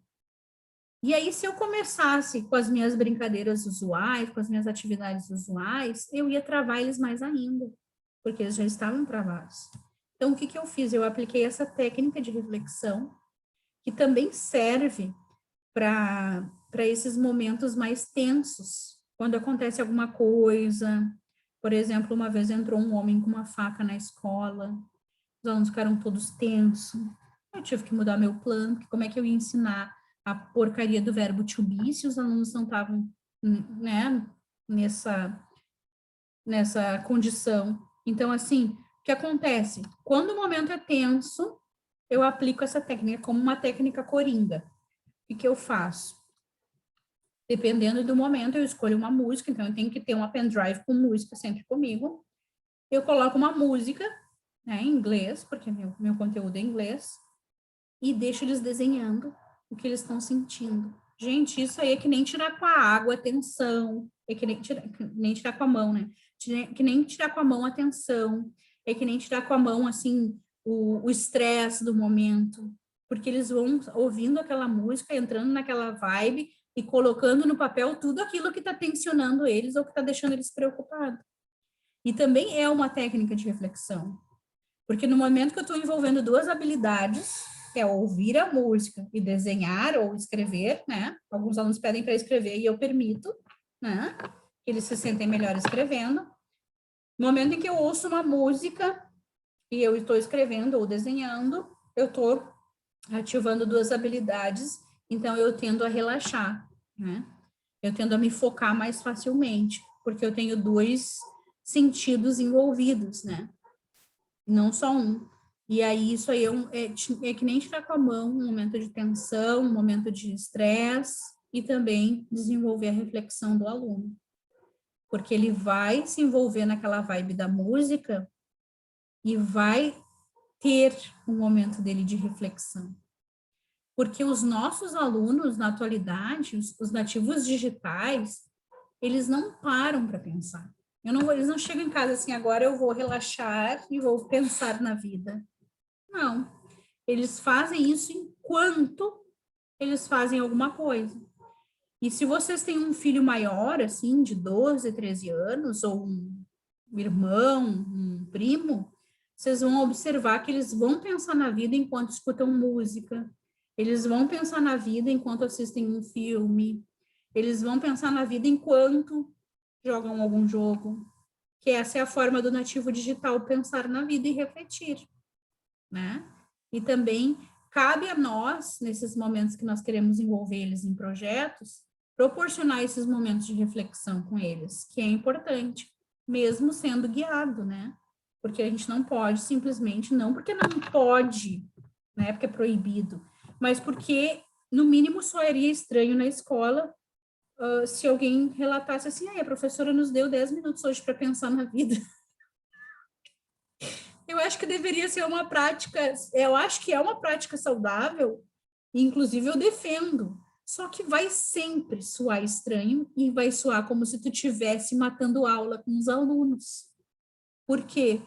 E aí, se eu começasse com as minhas brincadeiras usuais, com as minhas atividades usuais, eu ia travar eles mais ainda, porque eles já estavam travados. Então, o que que eu fiz? Eu apliquei essa técnica de reflexão, que também serve para esses momentos mais tensos, quando acontece alguma coisa. Por exemplo, uma vez entrou um homem com uma faca na escola, os alunos ficaram todos tensos, eu tive que mudar meu plano, porque como é que eu ia ensinar a porcaria do verbo to be se os alunos não estavam, né, nessa condição. Então, assim, o que acontece? Quando o momento é tenso, eu aplico essa técnica como uma técnica coringa. O que eu faço? Dependendo do momento, eu escolho uma música, então eu tenho que ter uma pendrive com música sempre comigo. Eu coloco uma música, né, em inglês, porque meu conteúdo é em inglês, e deixo eles desenhando o que eles estão sentindo. Gente, isso aí é que nem tirar com a água a tensão, é que nem tirar com a mão, né? Que nem tirar com a mão a tensão, é que nem tirar com a mão, assim, o estresse do momento, porque eles vão ouvindo aquela música, entrando naquela vibe e colocando no papel tudo aquilo que está tensionando eles ou que está deixando eles preocupados. E também é uma técnica de reflexão, porque no momento que eu estou envolvendo duas habilidades, que é ouvir a música e desenhar ou escrever, né? Alguns alunos pedem para escrever e eu permito, né? Eles se sentem melhor escrevendo. No momento em que eu ouço uma música e eu estou escrevendo ou desenhando, eu estou ativando duas habilidades, então eu tendo a relaxar. né? Eu tendo a me focar mais facilmente, porque eu tenho 2 sentidos envolvidos, né? Não só um. E aí, isso aí é que nem tirar com a mão um momento de tensão, um momento de estresse, e também desenvolver a reflexão do aluno. Porque ele vai se envolver naquela vibe da música e vai ter um momento dele de reflexão. Porque os nossos alunos, na atualidade, os nativos digitais, eles não param para pensar. Eles não chegam em casa assim, agora eu vou relaxar e vou pensar na vida. Não. Eles fazem isso enquanto eles fazem alguma coisa. E se vocês têm um filho maior, assim, de 12, 13 anos, ou um irmão, um primo, vocês vão observar que eles vão pensar na vida enquanto escutam música, eles vão pensar na vida enquanto assistem um filme, eles vão pensar na vida enquanto jogam algum jogo, que essa é a forma do nativo digital pensar na vida e refletir, né? E também cabe a nós, nesses momentos que nós queremos envolver eles em projetos, proporcionar esses momentos de reflexão com eles, que é importante, mesmo sendo guiado, né? Porque a gente não pode simplesmente, não porque não pode, né? Porque é proibido, mas porque, no mínimo, soaria estranho na escola se alguém relatasse assim, a professora nos deu 10 minutos hoje para pensar na vida. Eu acho que deveria ser uma prática, eu acho que é uma prática saudável, inclusive eu defendo, só que vai sempre soar estranho e vai soar como se tu estivesse matando aula com os alunos. Por quê?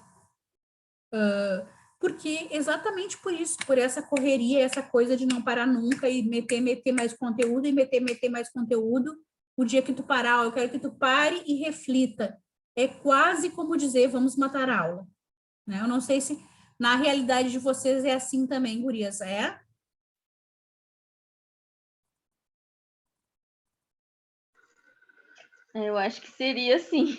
Porque exatamente por isso, por essa correria, essa coisa de não parar nunca e meter mais conteúdo e meter mais conteúdo. O dia que tu parar, eu quero que tu pare e reflita. É quase como dizer, vamos matar a aula. Né? Eu não sei se na realidade de vocês é assim também, gurias, é? Eu acho que seria assim.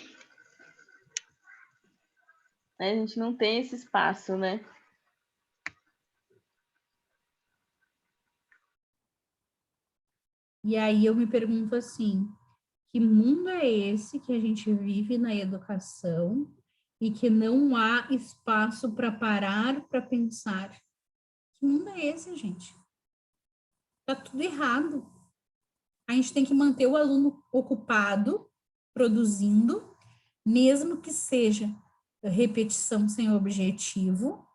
A gente não tem esse espaço, né? E aí eu me pergunto assim, que mundo é esse que a gente vive na educação e que não há espaço para parar para pensar? Que mundo é esse, gente? Tá tudo errado. A gente tem que manter o aluno ocupado, produzindo, mesmo que seja repetição sem objetivo,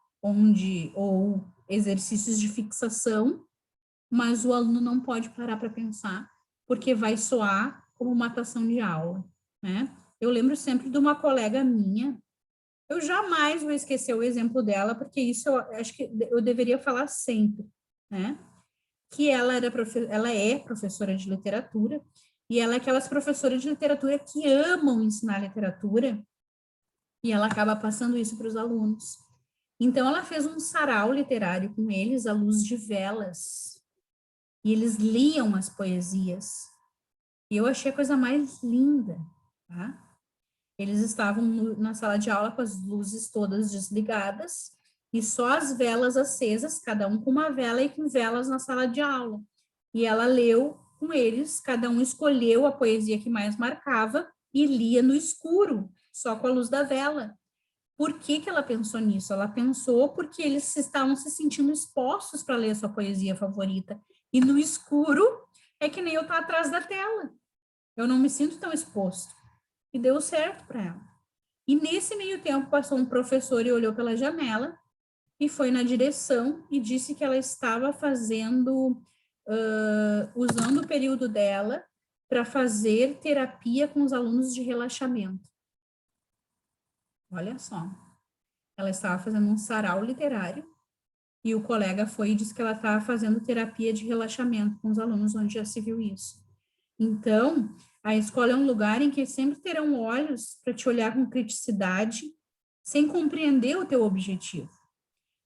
ou exercícios de fixação, mas o aluno não pode parar para pensar, porque vai soar como matação de aula, né? Eu lembro sempre de uma colega minha, eu jamais vou esquecer o exemplo dela, porque isso eu acho que eu deveria falar sempre, né? Que ela é professora de literatura, e ela é aquelas professoras de literatura que amam ensinar literatura, e ela acaba passando isso para os alunos. Então, ela fez um sarau literário com eles à luz de velas, e eles liam as poesias, e eu achei a coisa mais linda, tá? Eles estavam na sala de aula com as luzes todas desligadas, e só as velas acesas, cada um com uma vela e com velas na sala de aula. E ela leu com eles, cada um escolheu a poesia que mais marcava e lia no escuro, só com a luz da vela. Por que que ela pensou nisso? Ela pensou porque eles estavam se sentindo expostos para ler a sua poesia favorita. E no escuro é que nem eu estar atrás da tela. Eu não me sinto tão exposto. E deu certo para ela. E nesse meio tempo passou um professor e olhou pela janela e foi na direção e disse que ela estava fazendo, usando o período dela para fazer terapia com os alunos de relaxamento. Olha só. Ela estava fazendo um sarau literário e o colega foi e disse que ela estava fazendo terapia de relaxamento com os alunos, onde já se viu isso. Então, a escola é um lugar em que sempre terão olhos para te olhar com criticidade, sem compreender o teu objetivo.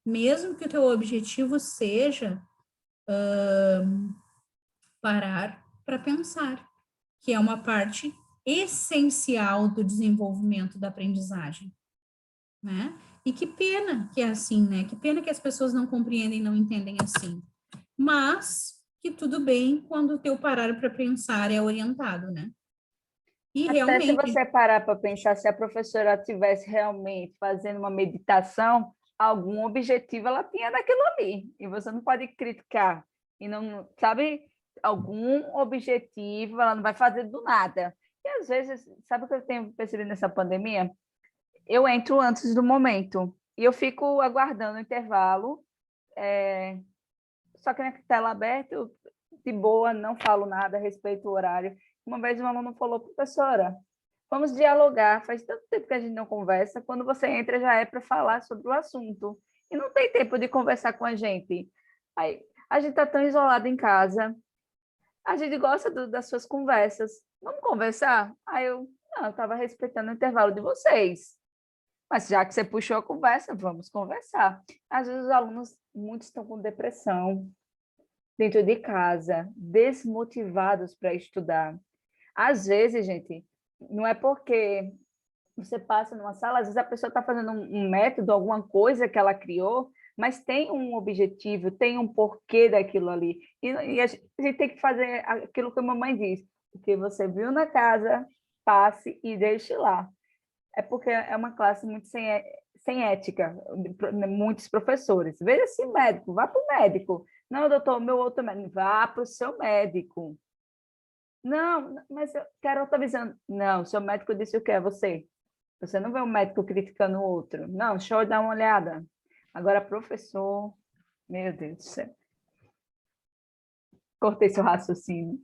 Mesmo que o teu objetivo seja parar para pensar, que é uma parte essencial do desenvolvimento da aprendizagem, né? E que pena que é assim, né? Que pena que as pessoas não compreendem, não entendem assim. Mas que tudo bem quando o teu parar para pensar é orientado, né? E Até se realmente, você parar para pensar, se a professora estivesse realmente fazendo uma meditação, algum objetivo ela tinha daquilo ali, e você não pode criticar, e não, sabe, algum objetivo ela não vai fazer do nada. E às vezes, sabe o que eu tenho percebido nessa pandemia? Eu entro antes do momento, e eu fico aguardando o intervalo, só que na tela aberta, eu, de boa, não falo nada, respeito o horário. Uma vez um aluno falou, professora, vamos dialogar, faz tanto tempo que a gente não conversa, quando você entra já é para falar sobre o assunto, e não tem tempo de conversar com a gente. Aí, a gente está tão isolado em casa, a gente gosta das suas conversas, vamos conversar? Aí eu, não, eu estava respeitando o intervalo de vocês, mas já que você puxou a conversa, vamos conversar. Às vezes os alunos, muitos estão com depressão, dentro de casa, desmotivados para estudar. Às vezes, gente, não é porque você passa numa sala, às vezes a pessoa está fazendo um método, alguma coisa que ela criou, mas tem um objetivo, tem um porquê daquilo ali. E a gente tem que fazer aquilo que a mamãe diz, o que você viu na casa, passe e deixe lá. É porque é uma classe muito sem ética, muitos professores. Veja se médico, vá para o médico. Não, doutor, meu outro médico, vá para o seu médico. Não, mas eu quero outra visão. Não, seu médico disse o que é você? Você não vê um médico criticando o outro. Não, deixa eu dar uma olhada. Agora, professor, meu Deus do céu. Cortei seu raciocínio.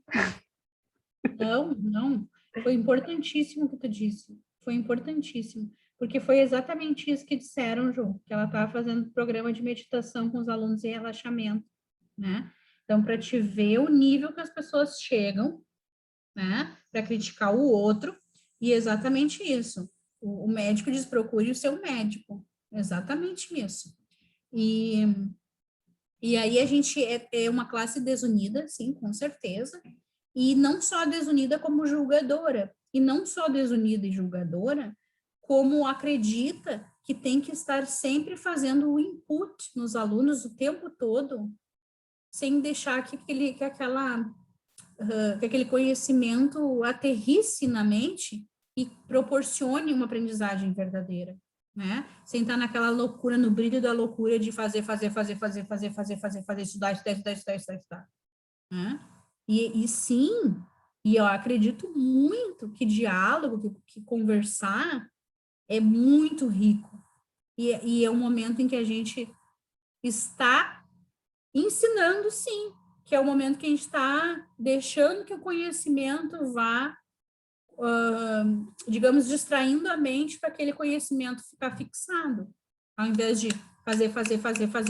não, foi importantíssimo o que tu disse, foi importantíssimo, porque foi exatamente isso que disseram, Ju, que ela estava fazendo programa de meditação com os alunos em relaxamento, né? Então, para te ver o nível que as pessoas chegam, né, para criticar o outro, e exatamente isso. O médico diz, procure o seu médico, exatamente isso. E aí a gente é uma classe desunida, sim, com certeza, e não só desunida como julgadora, e não só desunida e julgadora, como acredita que tem que estar sempre fazendo o input nos alunos o tempo todo, sem deixar que aquele conhecimento aterrisse na mente e proporcione uma aprendizagem verdadeira, né? Sem estar naquela loucura, no brilho da loucura de fazer, estudar, né? E sim, e eu acredito muito que diálogo, que conversar é muito rico. E é um momento em que a gente está ensinando, sim, que é o momento que a gente está deixando que o conhecimento vá, digamos, distraindo a mente para aquele conhecimento ficar fixado, ao invés de fazer,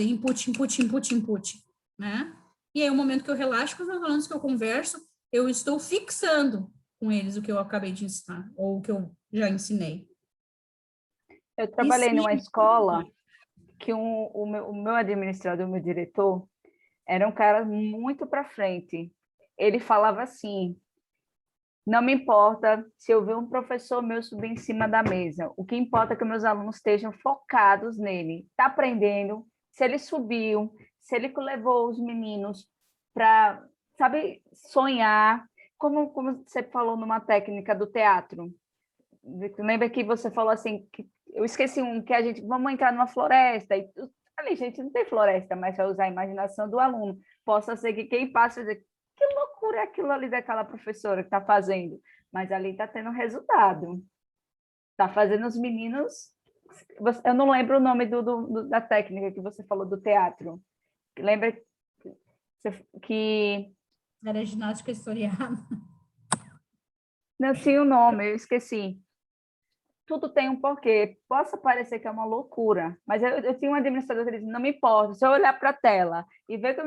input, né? E aí, o momento que eu relaxo com os meus alunos, que eu converso, eu estou fixando com eles o que eu acabei de ensinar, ou o que eu já ensinei. Eu trabalhei numa escola que o meu administrador, o meu diretor, era um cara muito para frente. Ele falava assim, não me importa se eu ver um professor meu subir em cima da mesa, o que importa é que meus alunos estejam focados nele, está aprendendo, se ele subiu, se ele levou os meninos para, sabe, sonhar, como você falou numa técnica do teatro. Lembra que você falou assim, que eu esqueci um, que a gente, vamos entrar numa floresta, e ali, gente, não tem floresta, mas vai usar a imaginação do aluno. Possa ser que quem passa dizer, que loucura é aquilo ali daquela professora que está fazendo? Mas ali está tendo resultado. Está fazendo os meninos... Eu não lembro o nome da técnica que você falou do teatro. Lembra que... Era ginástica historiada. Não tinha o nome, eu esqueci. Tudo tem um porquê. Possa parecer que é uma loucura, mas eu tinha um administrador que disse, não me importa, se eu olhar para a tela e ver que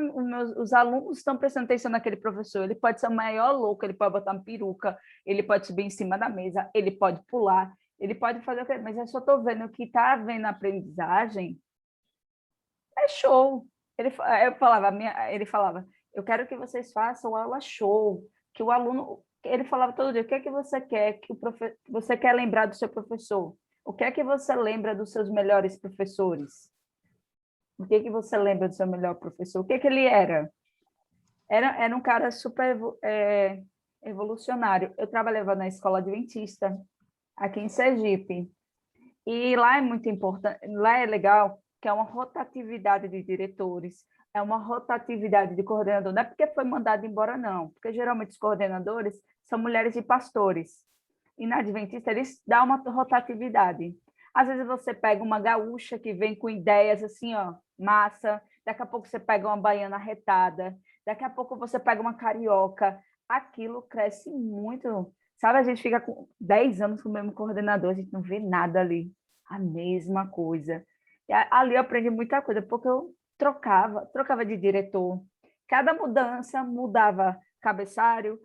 os alunos estão prestando atenção naquele professor, ele pode ser o maior louco, ele pode botar uma peruca, ele pode subir em cima da mesa, ele pode pular, ele pode fazer o que, mas eu só estou vendo que está havendo aprendizagem, é show. Ele falava, eu quero que vocês façam aula show, que o aluno... Ele falava todo dia, o que é que você quer você quer lembrar do seu professor? O que é que você lembra dos seus melhores professores? O que é que você lembra do seu melhor professor? O que é que ele era? Era um cara super evolucionário. Eu trabalhava na escola adventista, aqui em Sergipe. E lá é muito importante, lá é legal, que é uma rotatividade de diretores, é uma rotatividade de coordenador. Não é porque foi mandado embora, não, porque geralmente os coordenadores são mulheres e pastores. E na Adventista eles dão uma rotatividade. Às vezes você pega uma gaúcha que vem com ideias assim, ó, massa, daqui a pouco você pega uma baiana arretada, daqui a pouco você pega uma carioca, aquilo cresce muito. Sabe, a gente fica com 10 anos com o mesmo coordenador, a gente não vê nada ali, a mesma coisa. E ali eu aprendi muita coisa, porque eu trocava de diretor. Cada mudança mudava cabeçalho,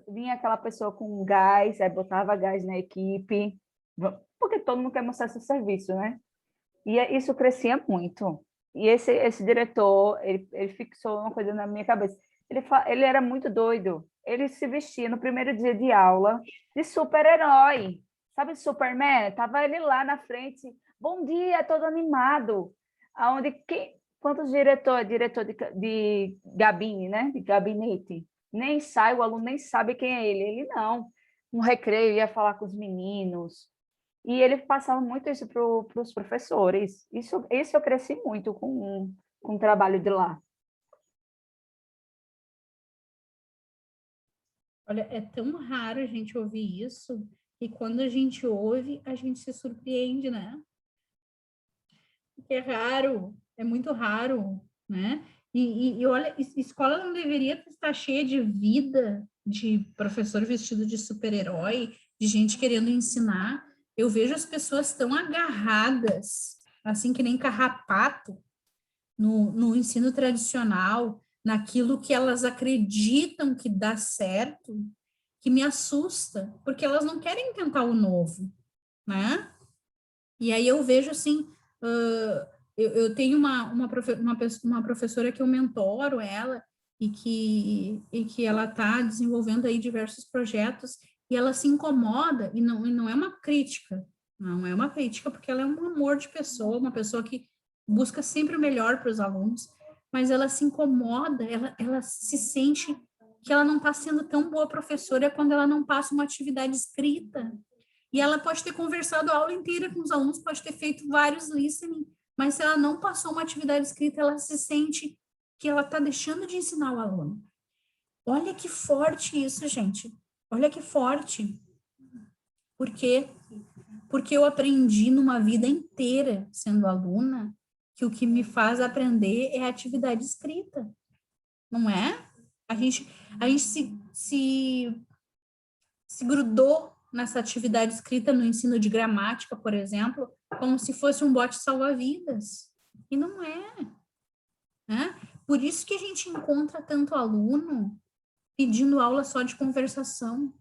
vinha aquela pessoa com gás, aí botava gás na equipe, porque todo mundo quer mostrar seu serviço, né? E isso crescia muito. E esse diretor, ele fixou uma coisa na minha cabeça. Ele era muito doido. Ele se vestia no primeiro dia de aula de super-herói. Sabe Superman? Tava ele lá na frente. Bom dia, todo animado. Quantos diretor de gabine, né? De gabinete? Nem sai, o aluno nem sabe quem é ele. Ele não. No recreio ia falar com os meninos. E ele passava muito isso para os professores. Isso eu cresci muito com o trabalho de lá. Olha, é tão raro a gente ouvir isso, e quando a gente ouve, a gente se surpreende, né? Porque é raro, é muito raro, né? E olha, escola não deveria estar cheia de vida, de professor vestido de super-herói, de gente querendo ensinar. Eu vejo as pessoas tão agarradas, assim que nem carrapato, no ensino tradicional, naquilo que elas acreditam que dá certo, que me assusta, porque elas não querem tentar o novo, né? E aí eu vejo assim, eu tenho uma professora que eu mentoro ela, e que ela está desenvolvendo aí diversos projetos, e ela se incomoda, e não é uma crítica, não é uma crítica, porque ela é um amor de pessoa, uma pessoa que busca sempre o melhor para os alunos, mas ela se incomoda, ela se sente que ela não está sendo tão boa professora quando ela não passa uma atividade escrita. E ela pode ter conversado a aula inteira com os alunos, pode ter feito vários listening, mas se ela não passou uma atividade escrita, ela se sente que ela está deixando de ensinar o aluno. Olha que forte isso, gente. Olha que forte. Por quê? Porque eu aprendi numa vida inteira, sendo aluna, que o que me faz aprender é a atividade escrita. Não é? A gente se grudou nessa atividade escrita no ensino de gramática, por exemplo, como se fosse um bote salva-vidas. E não é, né? Por isso que a gente encontra tanto aluno pedindo aula só de conversação,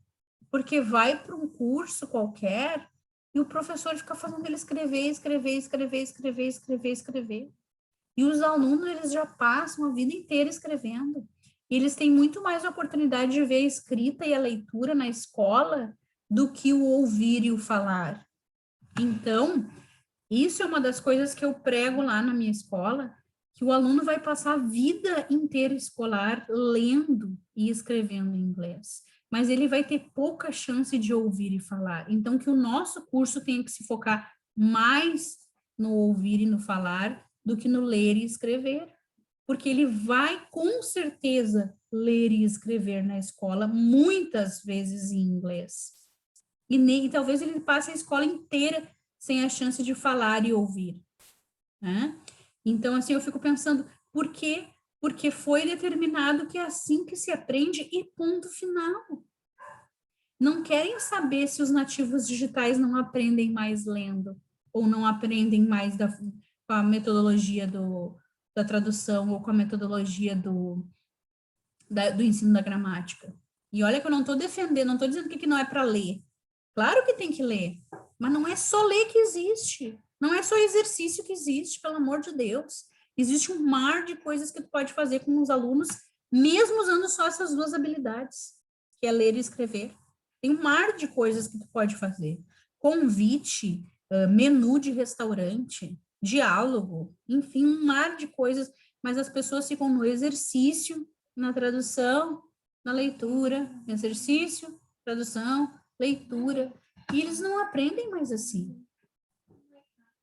porque vai para um curso qualquer e o professor fica fazendo ele escrever. E os alunos, eles já passam a vida inteira escrevendo. E eles têm muito mais oportunidade de ver a escrita e a leitura na escola do que o ouvir e o falar. Então, isso é uma das coisas que eu prego lá na minha escola, que o aluno vai passar a vida inteira escolar lendo e escrevendo em inglês, mas ele vai ter pouca chance de ouvir e falar. Então, que o nosso curso tenha que se focar mais no ouvir e no falar do que no ler e escrever, porque ele vai, com certeza, ler e escrever na escola, muitas vezes em inglês. E talvez ele passe a escola inteira sem a chance de falar e ouvir, né? Então, assim, eu fico pensando, por quê? Porque foi determinado que é assim que se aprende e ponto final. Não querem saber se os nativos digitais não aprendem mais lendo, ou não aprendem mais com a metodologia da tradução, ou com a metodologia do ensino da gramática. E olha que eu não estou defendendo, não estou dizendo que não é para ler. Claro que tem que ler, mas não é só ler que existe. Não é só exercício que existe, pelo amor de Deus. Existe um mar de coisas que tu pode fazer com os alunos, mesmo usando só essas duas habilidades, que é ler e escrever. Tem um mar de coisas que tu pode fazer. Convite, menu de restaurante, diálogo, enfim, um mar de coisas, mas as pessoas ficam no exercício, na tradução, na leitura, exercício, tradução, leitura. E eles não aprendem mais assim.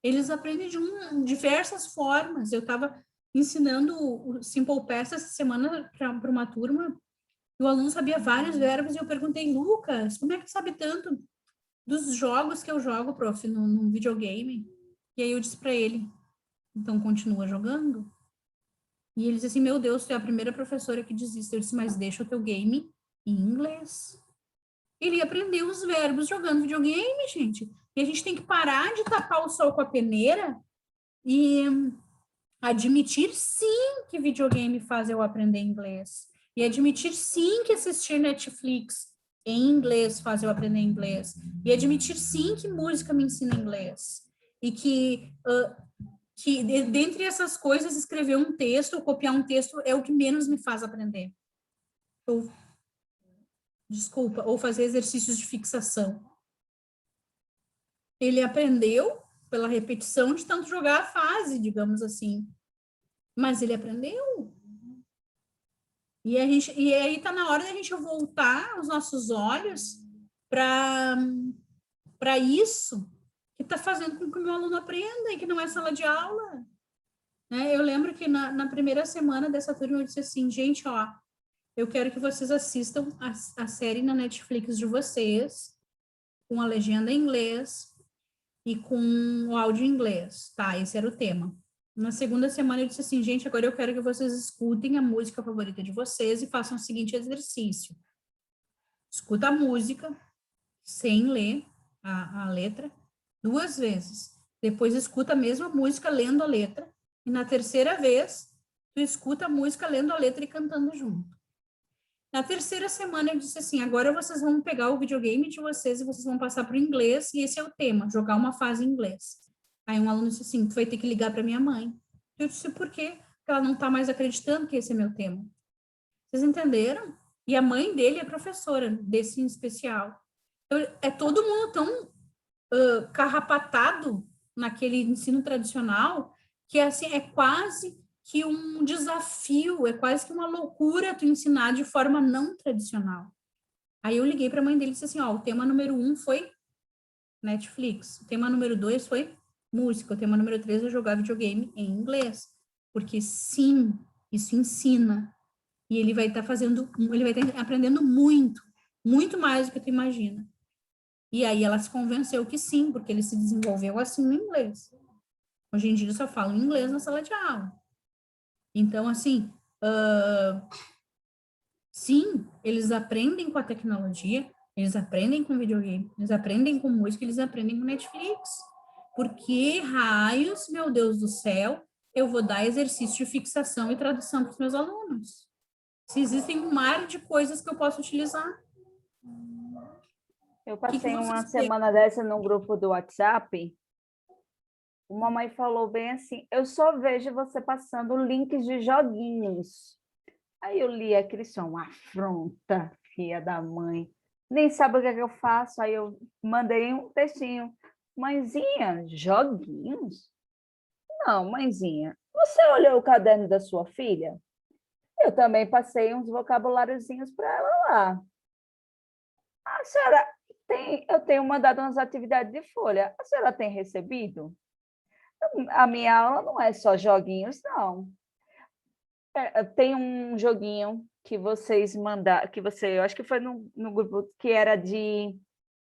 Eles aprendem de diversas formas. Eu estava ensinando o Simple Past essa semana para uma turma, e o aluno sabia vários verbos, e eu perguntei, Lucas, como é que tu sabe tanto dos jogos que eu jogo, prof, no videogame? E aí eu disse para ele, então continua jogando? E ele disse assim, meu Deus, tu é a primeira professora que diz isso. Eu disse, mas deixa o teu game em inglês. Ele aprendeu os verbos jogando videogame, gente. E a gente tem que parar de tapar o sol com a peneira e admitir, sim, que videogame faz eu aprender inglês. E admitir, sim, que assistir Netflix em inglês faz eu aprender inglês. E admitir, sim, que música me ensina inglês. E que dentre essas coisas, escrever um texto ou copiar um texto é o que menos me faz aprender. Ou fazer exercícios de fixação. Ele aprendeu pela repetição de tanto jogar a fase, digamos assim. Mas ele aprendeu. E aí está na hora da gente voltar os nossos olhos para isso que está fazendo com que o meu aluno aprenda e que não é sala de aula. Né? Eu lembro que na primeira semana dessa turma eu disse assim, gente, ó, eu quero que vocês assistam a série na Netflix de vocês, com a legenda em inglês e com o áudio em inglês, tá? Esse era o tema. Na segunda semana eu disse assim, gente, agora eu quero que vocês escutem a música favorita de vocês e façam o seguinte exercício. Escuta a música, sem ler a letra, 2 vezes. Depois escuta a mesma música lendo a letra. E na terceira vez, tu escuta a música lendo a letra e cantando junto. Na terceira semana eu disse assim, agora vocês vão pegar o videogame de vocês e vocês vão passar para o inglês, e esse é o tema, jogar uma fase em inglês. Aí um aluno disse assim, tu vai ter que ligar para minha mãe. Eu disse, por quê? Porque ela não está mais acreditando que esse é meu tema. Vocês entenderam? E a mãe dele é professora desse em especial. Então, é todo mundo tão carrapatado naquele ensino tradicional que assim, é quase que um desafio, é quase que uma loucura tu ensinar de forma não tradicional. Aí eu liguei para a mãe dele e disse assim, ó, o tema número 1 foi Netflix, o tema número 2 foi música, o tema número 3 é jogar videogame em inglês, porque sim, isso ensina, e ele vai estar aprendendo muito, muito mais do que tu imagina. E aí ela se convenceu que sim, porque ele se desenvolveu assim no inglês. Hoje em dia eu só falo inglês na sala de aula. Então, assim, sim, eles aprendem com a tecnologia, eles aprendem com videogame, eles aprendem com música, eles aprendem com Netflix. Por que raios, meu Deus do céu, eu vou dar exercício de fixação e tradução para os meus alunos? Se existem um mar de coisas que eu posso utilizar. Eu passei uma semana dessa no grupo do WhatsApp. Uma mãe falou bem assim, eu só vejo você passando links de joguinhos. Aí eu li aquele som, afronta, filha da mãe. Nem sabe o que é que eu faço. Aí eu mandei um textinho. Mãezinha, joguinhos? Não, mãezinha, você olhou o caderno da sua filha? Eu também passei uns vocabuláriozinhos para ela lá. A senhora eu tenho mandado umas atividades de folha. A senhora tem recebido? A minha aula não é só joguinhos, não. Tem um joguinho que vocês mandaram, eu acho que foi no grupo, que era de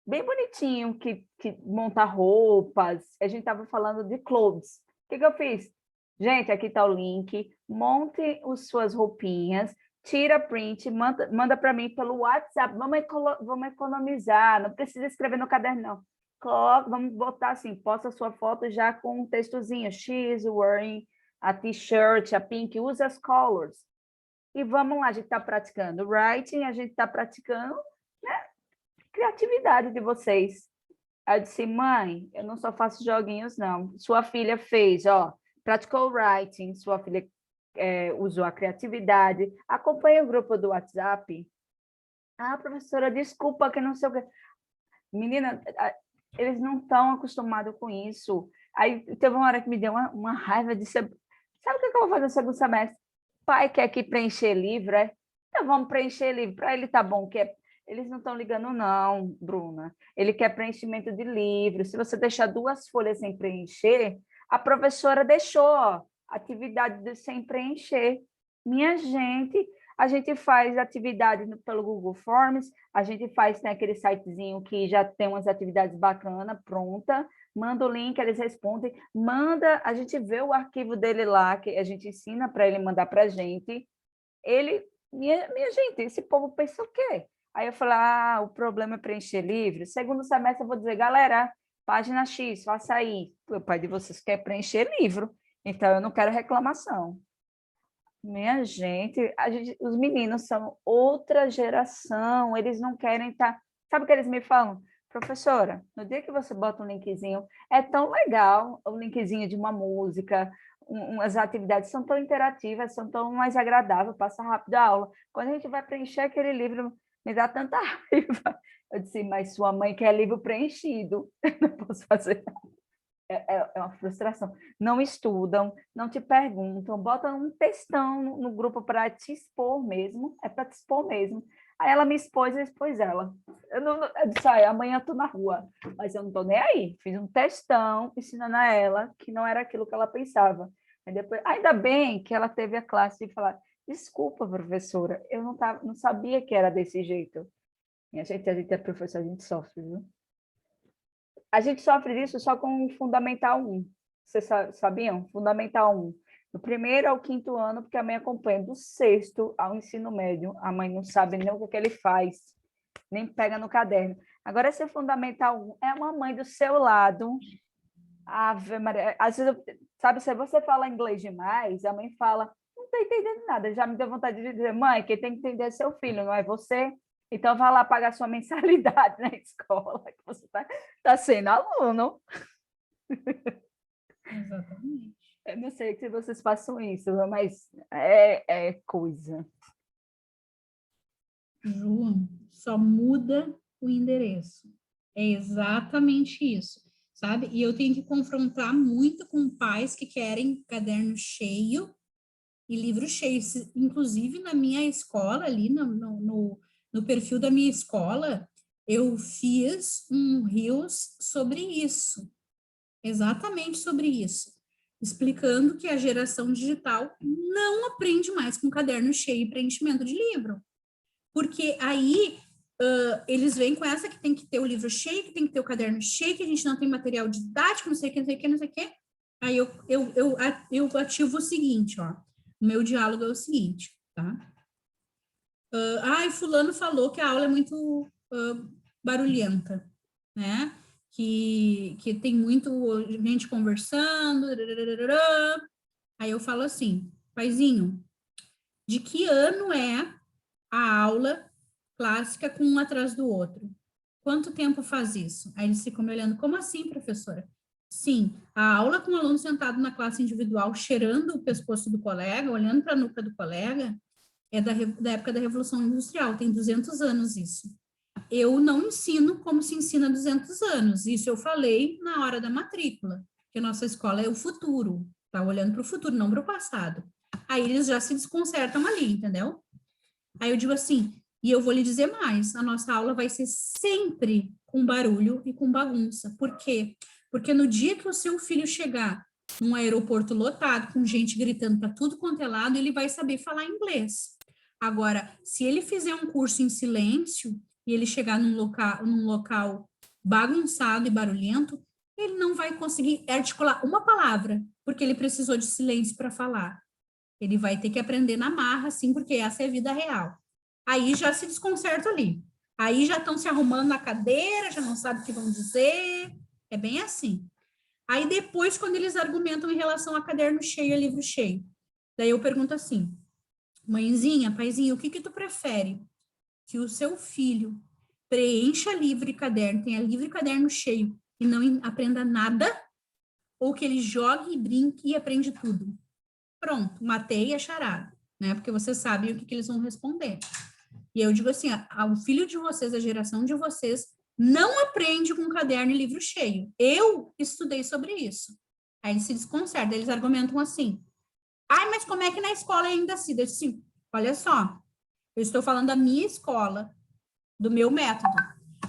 bem bonitinho, que monta roupas. A gente estava falando de clothes. O que eu fiz? Gente, aqui está o link. Monte as suas roupinhas, tira print, manda para mim pelo WhatsApp. Vamos economizar, não precisa escrever no caderno, não. Vamos botar assim, posta a sua foto já com um textozinho. She's wearing a t-shirt, a pink, usa as colors. E vamos lá, a gente está praticando writing, a gente está praticando, né, criatividade de vocês. Aí eu disse, mãe, eu não só faço joguinhos, não. Sua filha fez, ó, praticou writing, sua filha usou a criatividade. Acompanha o grupo do WhatsApp. Ah, professora, desculpa que não sei o que. Menina, eles não estão acostumados com isso. Aí teve uma hora que me deu uma raiva de ser... Sabe o que eu vou fazer no segundo semestre? Pai quer que preencher livro, Então, vamos preencher livro. Para ele tá bom, que é... Eles não estão ligando, não, Bruna. Ele quer preenchimento de livro. Se você deixar 2 folhas sem preencher, a professora deixou, ó, atividade sem preencher. Minha gente, a gente faz atividade pelo Google Forms, a gente faz, tem aquele sitezinho que já tem umas atividades bacanas, pronta, manda o link, eles respondem, manda, a gente vê o arquivo dele lá, que a gente ensina para ele mandar para a gente. Ele, minha gente, esse povo pensa o quê? Aí eu falei, o problema é preencher livro. Segundo semestre eu vou dizer, galera, página X, faça aí. O pai de vocês quer preencher livro, então eu não quero reclamação. Minha gente, os meninos são outra geração, eles não querem estar... Sabe o que eles me falam? Professora, no dia que você bota um linkzinho, é tão legal, um linkzinho de uma música, as atividades são tão interativas, são tão mais agradáveis, passa rápido a aula. Quando a gente vai preencher aquele livro, me dá tanta raiva. Eu disse, mas sua mãe quer livro preenchido, eu não posso fazer nada. É uma frustração. Não estudam, não te perguntam, botam um textão no grupo para te expor mesmo, é para te expor mesmo. Aí ela me expôs e expôs ela. Eu disse, amanhã eu estou na rua, mas eu não estou nem aí. Fiz um textão ensinando a ela que não era aquilo que ela pensava. Aí depois, ainda bem que ela teve a classe de falar, desculpa, professora, eu não sabia que era desse jeito. E a gente é professor, a gente sofre, viu? A gente sofre disso só com o Fundamental 1. Vocês sabiam? Fundamental 1. Do 1º ao 5º ano, porque a mãe acompanha do 6º ao ensino médio. A mãe não sabe nem o que ele faz, nem pega no caderno. Agora, esse Fundamental 1 é uma mãe do seu lado. Ave Maria. Às vezes, sabe, se você fala inglês demais, a mãe fala, não estou entendendo nada. Já me deu vontade de dizer, mãe, quem tem que entender é seu filho, não é você? Então, vá lá pagar sua mensalidade na escola, que você está sendo aluno. Exatamente. Eu não sei se vocês façam isso, mas é coisa. João, só muda o endereço. É exatamente isso, sabe? E eu tenho que confrontar muito com pais que querem caderno cheio e livro cheio. Inclusive, na minha escola, ali no perfil da minha escola, eu fiz um Reels sobre isso, exatamente sobre isso, explicando que a geração digital não aprende mais com caderno cheio e preenchimento de livro, porque aí eles vêm com essa que tem que ter o livro cheio, que tem que ter o caderno cheio, que a gente não tem material didático, não sei o que, não sei o que, não sei o que. Aí eu ativo o seguinte, ó, o meu diálogo é o seguinte, tá? Fulano falou que a aula é muito barulhenta, né? Que tem muito gente conversando. Aí eu falo assim, paizinho, de que ano é a aula clássica com um atrás do outro? Quanto tempo faz isso? Aí eles ficam me olhando, como assim, professora? Sim, a aula com o aluno sentado na classe individual, cheirando o pescoço do colega, olhando para a nuca do colega, é da época da Revolução Industrial, tem 200 anos isso. Eu não ensino como se ensina há 200 anos, isso eu falei na hora da matrícula, que a nossa escola é o futuro, tá olhando para o futuro, não para o passado. Aí eles já se desconcertam ali, entendeu? Aí eu digo assim, e eu vou lhe dizer mais, a nossa aula vai ser sempre com barulho e com bagunça. Por quê? Porque no dia que o seu filho chegar num aeroporto lotado, com gente gritando para tudo quanto é lado, ele vai saber falar inglês. Agora, se ele fizer um curso em silêncio e ele chegar num local bagunçado e barulhento, ele não vai conseguir articular uma palavra, porque ele precisou de silêncio para falar. Ele vai ter que aprender na marra, assim, porque essa é a vida real. Aí já se desconcerta ali. Aí já estão se arrumando na cadeira, já não sabem o que vão dizer. É bem assim. Aí depois, quando eles argumentam em relação a caderno cheio e livro cheio, daí eu pergunto assim, mãezinha, paizinho, o que tu prefere? Que o seu filho preencha livro e caderno, tenha livro e caderno cheio e não aprenda nada? Ou que ele jogue e brinque e aprende tudo? Pronto, matei a charada, né? Porque vocês sabem o que eles vão responder. E eu digo assim, o filho de vocês, a geração de vocês, não aprende com caderno e livro cheio. Eu estudei sobre isso. Aí eles se desconcertam, eles argumentam assim, mas como é que na escola ainda assim? Eu disse assim, olha só, Eu estou falando da minha escola, do meu método.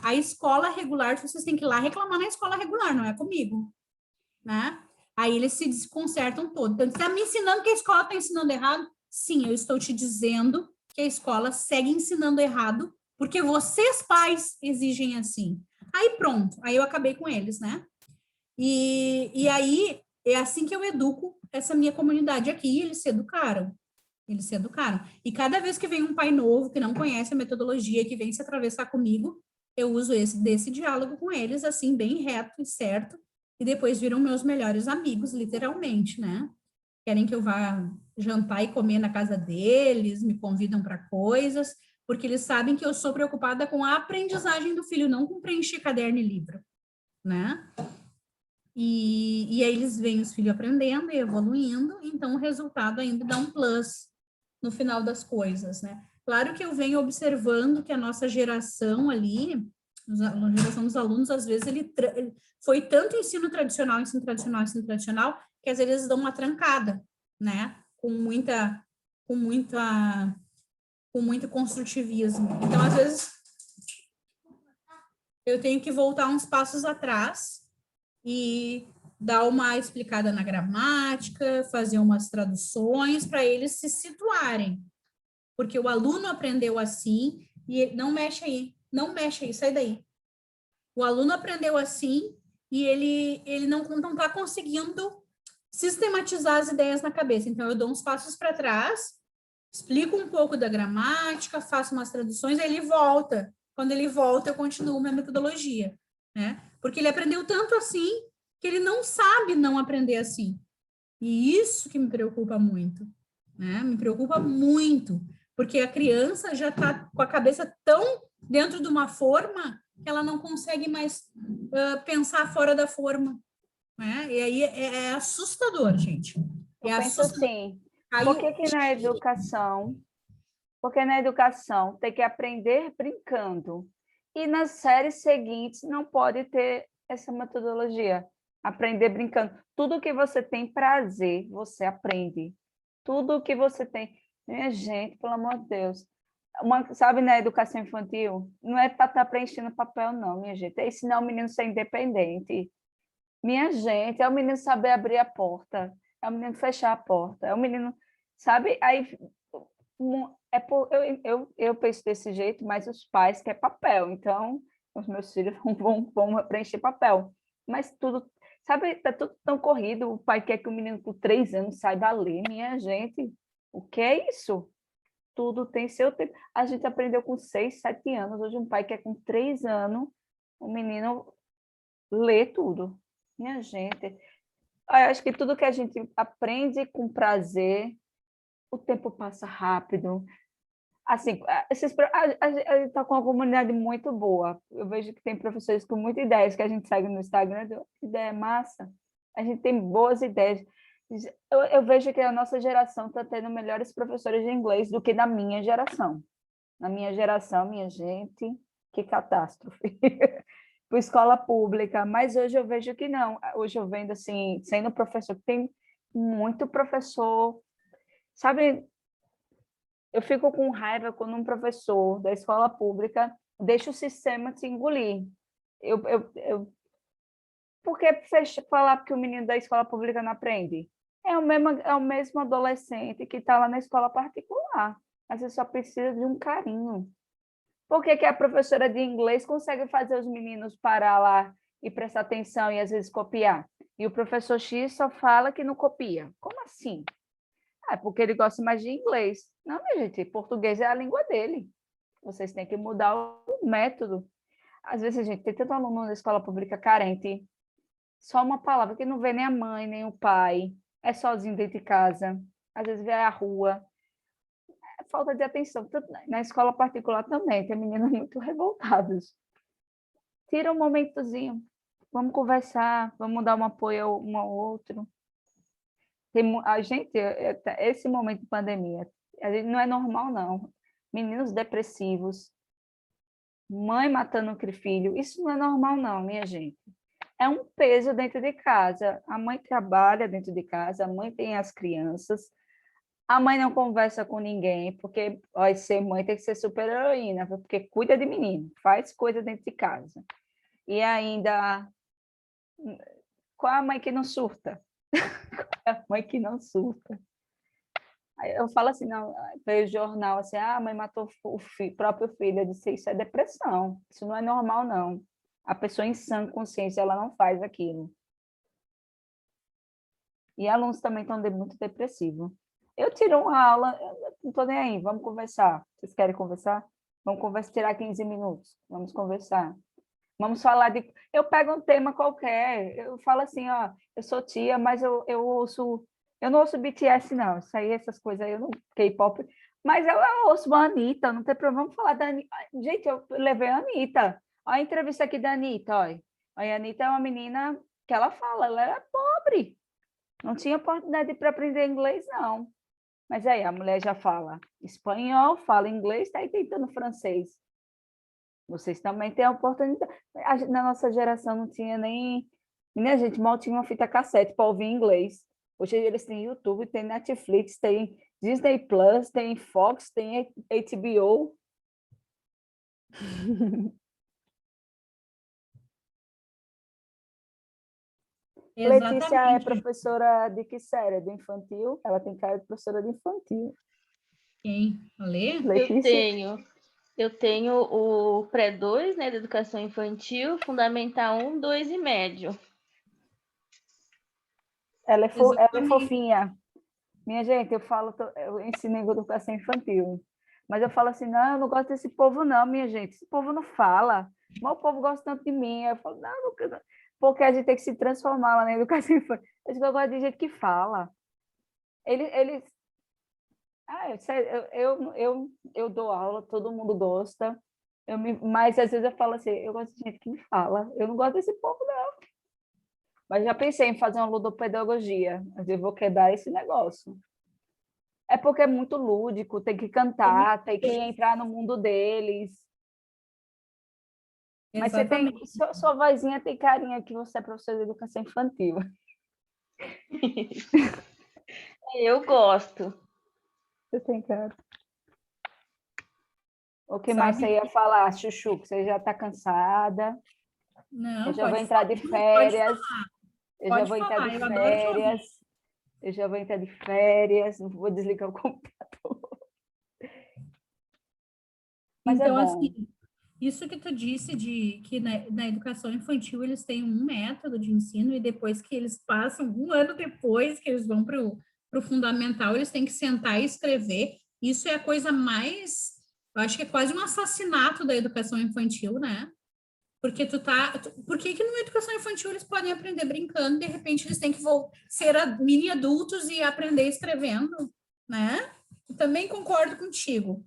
A escola regular, vocês têm que ir lá reclamar na escola regular, não é comigo, né? Aí eles se desconcertam todo. Então, você está me ensinando que a escola está ensinando errado? Sim, eu estou te dizendo que a escola segue ensinando errado, porque vocês, pais, exigem assim. Aí pronto, aí eu acabei com eles, né? E aí, é assim que eu educo essa minha comunidade aqui, eles se educaram. Eles se educaram. E cada vez que vem um pai novo, que não conhece a metodologia, que vem se atravessar comigo, eu uso desse diálogo com eles, assim, bem reto e certo, e depois viram meus melhores amigos, literalmente, né? Querem que eu vá jantar e comer na casa deles, me convidam para coisas, porque eles sabem que eu sou preocupada com a aprendizagem do filho, não com preencher caderno e livro, né? E aí eles veem os filhos aprendendo e evoluindo, então o resultado ainda dá um plus no final das coisas, né? Claro que eu venho observando que a nossa geração ali, a geração dos alunos, às vezes ele foi tanto ensino tradicional, ensino tradicional, ensino tradicional, que às vezes eles dão uma trancada, né? Com muita, com muito construtivismo. Então, às vezes, eu tenho que voltar uns passos atrás e dar uma explicada na gramática, fazer umas traduções para eles se situarem. Porque o aluno aprendeu assim e não mexe aí, sai daí. O aluno aprendeu assim e ele não está conseguindo sistematizar as ideias na cabeça. Então, eu dou uns passos para trás, explico um pouco da gramática, faço umas traduções, aí ele volta. Quando ele volta, eu continuo minha metodologia, né? Porque ele aprendeu tanto assim que ele não sabe não aprender assim. E isso que me preocupa muito, né? Me preocupa muito, porque a criança já está com a cabeça tão dentro de uma forma que ela não consegue mais pensar fora da forma, né? E aí é assustador, gente. Eu É penso assustador. assim, Aí, porque na educação tem que aprender brincando. E nas séries seguintes não pode ter essa metodologia. Aprender brincando. Tudo que você tem prazer, você aprende. Tudo que você tem. Minha gente, pelo amor de Deus. Sabe, na educação infantil, não é para estar preenchendo papel, não, minha gente. É ensinar o menino a ser independente. Minha gente, é o menino saber abrir a porta, é o menino fechar a porta, é o menino, sabe? Aí eu penso desse jeito, mas os pais querem papel, então os meus filhos vão preencher papel. Mas tudo, sabe, tá tudo tão corrido. O pai quer que o menino com 3 anos saiba ler, minha gente. O que é isso? Tudo tem seu tempo. A gente aprendeu com 6, 7 anos. Hoje um pai quer com 3 anos o menino ler tudo. Minha gente, eu acho que tudo que a gente aprende com prazer, o tempo passa rápido. Assim, a gente está com uma comunidade muito boa. Eu vejo que tem professores com muitas ideias que a gente segue no Instagram. Ideia massa. A gente tem boas ideias. Eu vejo que a nossa geração está tendo melhores professores de inglês do que na minha geração. Na minha geração, minha gente, que catástrofe. Para escola pública, mas hoje eu vejo que não. Hoje eu vendo assim, sendo professor, tem muito professor, sabe? Eu fico com raiva quando um professor da escola pública deixa o sistema te engolir. Por que falar que o menino da escola pública não aprende? É o mesmo adolescente que está lá na escola particular, mas você só precisa de um carinho. Por que que a professora de inglês consegue fazer os meninos parar lá e prestar atenção e às vezes copiar? E o professor X só fala que não copia. Como assim? É porque ele gosta mais de inglês. Não, minha gente, português é a língua dele. Vocês têm que mudar o método. Às vezes, a gente tem tanto aluno na escola pública carente, só uma palavra que não vê nem a mãe, nem o pai, é sozinho dentro de casa, às vezes vê a rua. É falta de atenção. Na escola particular também, tem meninos muito revoltados. Tira um momentozinho, vamos conversar, vamos dar um apoio um ao outro. A gente, esse momento de pandemia, a gente não é normal, não. Meninos depressivos, mãe matando o filho, isso não é normal, não, minha gente. É um peso dentro de casa. A mãe trabalha dentro de casa, a mãe tem as crianças, A mãe não conversa com ninguém, porque ó, ser mãe tem que ser super heroína, porque cuida de menino, faz coisa dentro de casa. E ainda, qual é a mãe que não surta? Qual é a mãe que não surta? Aí eu falo assim, não, veio o jornal assim, a mãe matou o próprio filho. Eu disse, isso é depressão, isso não é normal, não. A pessoa em sã consciência, ela não faz aquilo. E alunos também estão muito depressivos. Eu tiro uma aula, eu não estou nem aí, vamos conversar. Vocês querem conversar? Vamos conversar, tirar 15 minutos, vamos conversar. Vamos falar de... Eu pego um tema qualquer, eu falo assim, ó, eu sou tia, mas eu ouço... Eu não ouço BTS, não, isso aí, essas coisas aí, eu não... K-pop, mas eu ouço a Anitta, não tem problema, vamos falar da Anitta. Gente, eu levei a Anitta. Olha a entrevista aqui da Anitta, olha. A Anitta é uma menina que ela fala, ela era pobre, não tinha oportunidade para aprender inglês, não. Mas aí a mulher já fala espanhol, fala inglês, está aí tentando francês. Vocês também têm a oportunidade. Na nossa geração não tinha nem... Minha gente mal tinha uma fita cassete para ouvir inglês. Hoje eles têm YouTube, tem Netflix, tem Disney Plus, tem Fox, tem HBO. Letícia é Exatamente. professora de que série? Do infantil? Ela tem cara de professora de infantil. Quem? A Lê? Letícia? Eu tenho o pré-2, né, de educação infantil, fundamental 1, 2 e médio. Ela é Exatamente. fofinha. Minha gente, eu ensino em educação infantil, mas eu falo assim, não, eu não gosto desse povo não, minha gente, esse povo não fala, mas o povo gosta tanto de mim. Eu falo, não, porque a gente tem que se transformar lá na educação infantil. Eu gosto de gente que fala. Eles eu dou aula, todo mundo gosta, mas às vezes eu falo assim, eu gosto de gente que me fala, eu não gosto desse povo não. Mas já pensei em fazer uma ludopedagogia, mas eu vou quebrar esse negócio. É porque é muito lúdico, tem que cantar, tem que entrar no mundo deles. Mas você tem, Exatamente. sua vozinha tem carinha que você é professora de educação infantil. Eu gosto. Você tem cara. O que mais Sabe você ia que... falar, Chuchu? Que você já está cansada. Eu Não, já vou pode entrar falar. de Pode férias. falar. Eu já Pode vou entrar de falar. Eu adoro te férias. ouvir. Eu já vou entrar de férias. Não vou desligar o computador. Mas é Então, assim, bom. isso que tu disse de que na educação infantil eles têm um método de ensino e depois que eles passam, um ano depois que eles vão para o fundamental, eles têm que sentar e escrever. Isso é a coisa mais, eu acho que é quase um assassinato da educação infantil, né? Porque por que na educação infantil eles podem aprender brincando, de repente eles têm que ser mini adultos e aprender escrevendo, né? Eu também concordo contigo.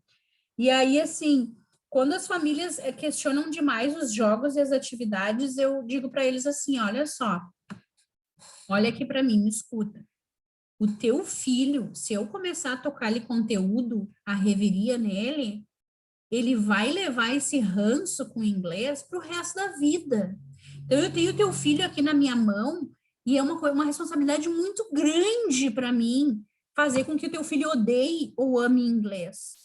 E aí, assim, quando as famílias questionam demais os jogos e as atividades, eu digo para eles assim: olha só, olha aqui para mim, me escuta. O teu filho, se eu começar a tocar-lhe conteúdo, a reveria nele, ele vai levar esse ranço com o inglês para o resto da vida. Então, eu tenho teu filho aqui na minha mão e é uma responsabilidade muito grande para mim fazer com que o teu filho odeie ou ame inglês.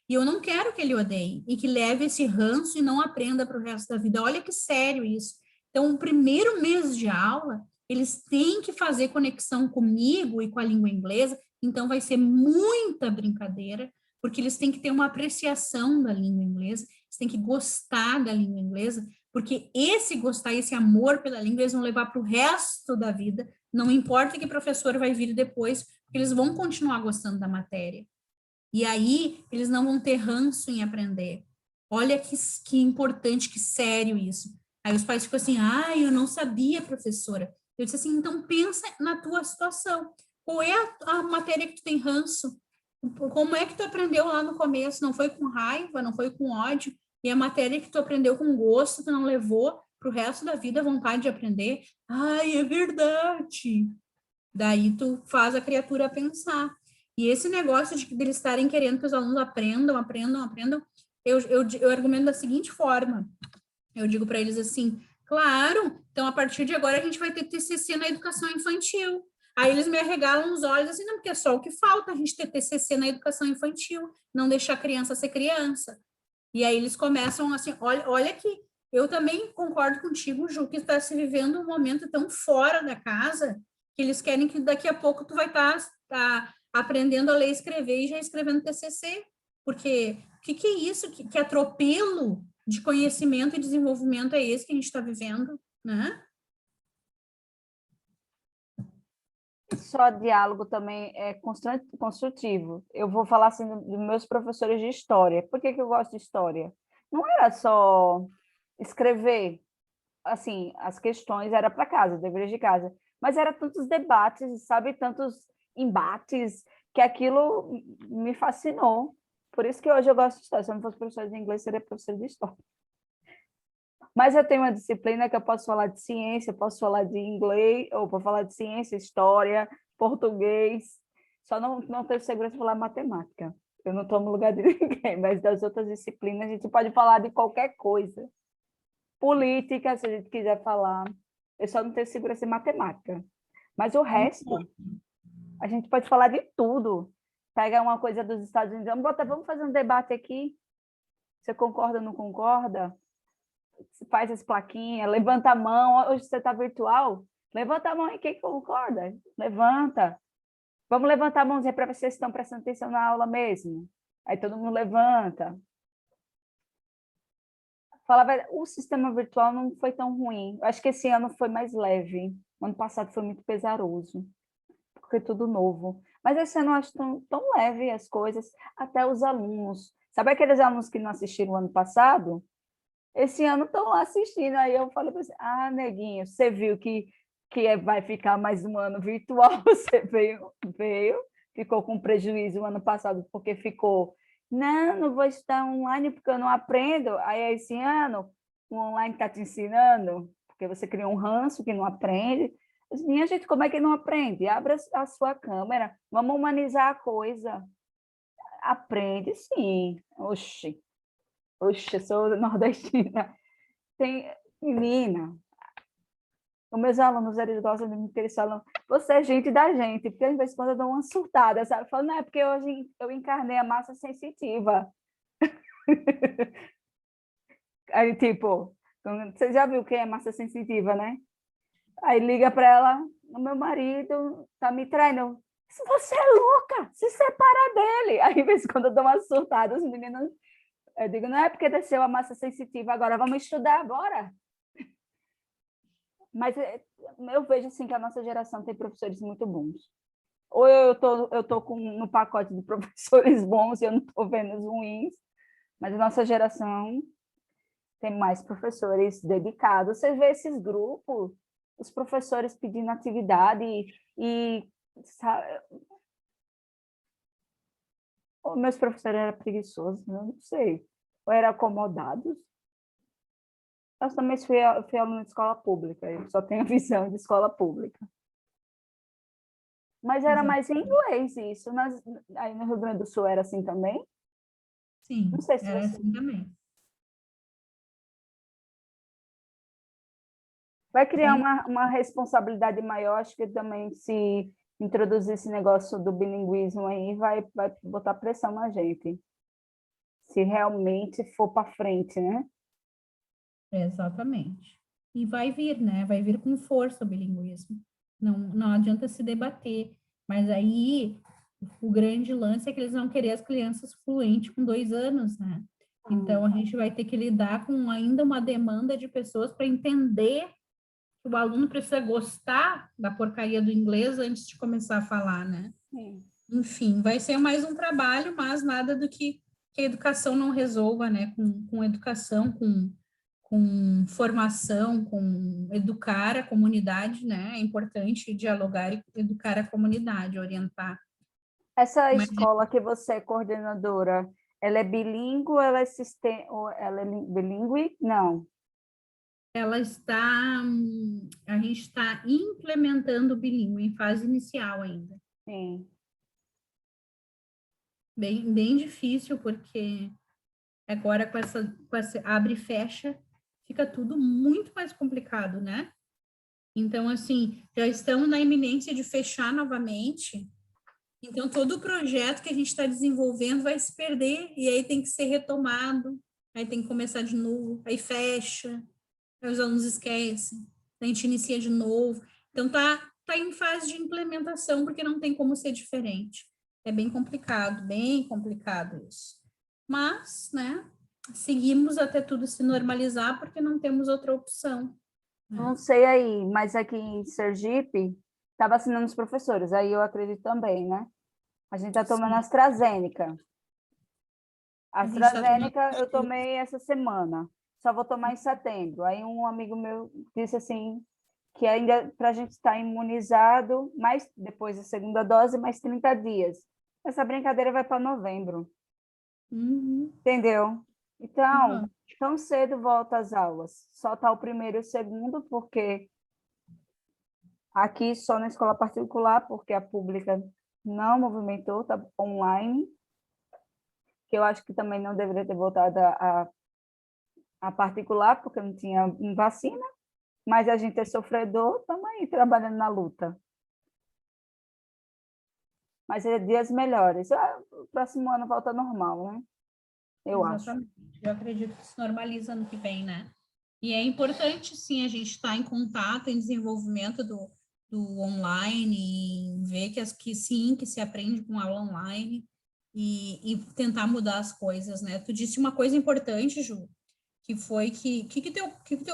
E eu não quero que ele odeie e que leve esse ranço e não aprenda para o resto da vida. Olha que sério isso. Então, o primeiro mês de aula, eles têm que fazer conexão comigo e com a língua inglesa. Então, vai ser muita brincadeira, porque eles têm que ter uma apreciação da língua inglesa, eles têm que gostar da língua inglesa, porque esse gostar, esse amor pela língua, eles vão levar para o resto da vida, não importa que professor vai vir depois, porque eles vão continuar gostando da matéria. E aí, eles não vão ter ranço em aprender. Olha que importante, que sério isso. Aí os pais ficam assim, eu não sabia, professora. Eu disse assim, então pensa na tua situação. Qual é a matéria que tu tem ranço? Como é que tu aprendeu lá no começo? Não foi com raiva, não foi com ódio? E a matéria que tu aprendeu com gosto, tu não levou para o resto da vida a vontade de aprender? Ai, é verdade. Daí tu faz a criatura pensar. E esse negócio de eles estarem querendo que os alunos aprendam, eu argumento da seguinte forma. Eu digo para eles assim, claro, então a partir de agora a gente vai ter TCC na educação infantil. Aí eles me arregalam os olhos assim, não, porque é só o que falta, a gente ter TCC na educação infantil, não deixar a criança ser criança. E aí eles começam assim, olha que eu também concordo contigo, Ju, que está se vivendo um momento tão fora da casa, que eles querem que daqui a pouco tu vai estar aprendendo a ler e escrever e já escrevendo TCC, porque o que é isso? Que atropelo de conhecimento e desenvolvimento é esse que a gente está vivendo, né? Só diálogo também é construtivo. Eu vou falar assim dos meus professores de história. Por que eu gosto de história? Não era só escrever, assim, as questões era para casa, deveres de casa, mas era tantos debates, sabe, tantos embates, que aquilo me fascinou. Por isso que hoje eu gosto de história. Se eu não fosse professora de inglês, seria professora de história. Mas eu tenho uma disciplina que eu posso falar de ciência, posso falar de inglês, ou vou falar de ciência, história, português. Só não tenho segurança de falar matemática. Eu não estou no lugar de ninguém, mas das outras disciplinas a gente pode falar de qualquer coisa. Política, se a gente quiser falar. Eu só não tenho segurança em matemática. Mas o resto, a gente pode falar de tudo. Pega uma coisa dos Estados Unidos, vamos fazer um debate aqui. Você concorda ou não concorda? Faz as plaquinhas, levanta a mão. Hoje você está virtual? Levanta a mão e quem concorda? Levanta. Vamos levantar a mãozinha para ver se vocês estão prestando atenção na aula mesmo. Aí todo mundo levanta. O sistema virtual não foi tão ruim. Eu acho que esse ano foi mais leve. O ano passado foi muito pesaroso, porque é tudo novo. Mas esse ano eu acho tão leve as coisas, até os alunos. Sabe aqueles alunos que não assistiram o ano passado? Esse ano estão lá assistindo. Aí eu falei para você, neguinho, você viu que vai ficar mais um ano virtual, você veio, ficou com prejuízo o ano passado, porque ficou, não vou estudar online porque eu não aprendo. Aí esse ano, o online está te ensinando, porque você criou um ranço que não aprende. Minha gente, como é que não aprende? Abra a sua câmera, vamos humanizar a coisa. Aprende, sim. Oxe, eu sou nordestina. Menina, os meus alunos, eles gostam de mim, porque eles falam, você é gente da gente, porque às vezes quando eu dou uma surtada, sabe? Eu falo, não, é porque hoje eu encarnei a massa sensitiva. Aí, tipo, você já viu o que é massa sensitiva, né? Aí liga para ela, o meu marido tá me traindo. Você é louca, se separa dele. Aí, às vezes, quando eu dou uma surtada, os meninos, eu digo, não é porque desceu a massa sensitiva, agora vamos estudar, bora. Mas eu vejo assim que a nossa geração tem professores muito bons. Ou eu tô no pacote de professores bons e eu não estou vendo os ruins, mas a nossa geração tem mais professores dedicados. Você vê esses grupos, os professores pedindo atividade e sabe, os meus professores eram preguiçosos, eu não sei, ou eram acomodados. Eu também fui aluna de escola pública, eu só tenho visão de escola pública. Mas era mais em inglês isso. Aí no Rio Grande do Sul era assim também? Sim, não sei se era você... assim também. Vai criar uma responsabilidade maior, acho que também se introduzir esse negócio do bilinguismo aí, vai botar pressão na gente. Se realmente for para frente, né? Exatamente. E vai vir, né? Vai vir com força o bilinguismo. Não adianta se debater. Mas aí o grande lance é que eles vão querer as crianças fluentes com 2 anos, né? Então a gente vai ter que lidar com ainda uma demanda de pessoas para entender que o aluno precisa gostar da porcaria do inglês antes de começar a falar, né? Sim. Enfim, vai ser mais um trabalho, mas nada do que a educação não resolva, né? Com educação, com formação, com educar a comunidade, né? É importante dialogar e educar a comunidade, orientar. Essa Mas escola que você é coordenadora, ela é bilíngue ou ela é bilíngue? Não. a gente está implementando o bilíngue em fase inicial ainda. Sim. Bem difícil, porque agora com essa abre e fecha, fica tudo muito mais complicado, né? Então, assim, já estamos na iminência de fechar novamente. Então, todo o projeto que a gente está desenvolvendo vai se perder, e aí tem que ser retomado, aí tem que começar de novo, aí fecha, aí os alunos esquecem, a gente inicia de novo. Então, tá em fase de implementação, porque não tem como ser diferente. É bem complicado isso. Mas, né, seguimos até tudo se normalizar, porque não temos outra opção. Não sei aí, mas aqui em Sergipe está vacinando os professores, aí eu acredito também, né? A gente está tomando Sim. AstraZeneca. A gente está tomando. AstraZeneca eu tomei essa semana, só vou tomar em setembro. Aí um amigo meu disse assim que ainda para a gente estar imunizado, mais depois da segunda dose, mais 30 dias. Essa brincadeira vai para novembro, Uhum, entendeu? Então, uhum. tão cedo volta às aulas. Só está o primeiro e o segundo, porque aqui só na escola particular, porque a pública não movimentou, está online, que eu acho que também não deveria ter voltado a particular, porque não tinha vacina, mas a gente é sofredor, estamos aí trabalhando na luta. Mas é dias melhores. O próximo ano volta ao normal, né? Eu acho. Exatamente. Eu acredito que se normaliza ano que vem, né? E é importante, sim, a gente estar em contato, em desenvolvimento do online, e ver que sim, que se aprende com aula online e tentar mudar as coisas, né? Tu disse uma coisa importante, Ju, que foi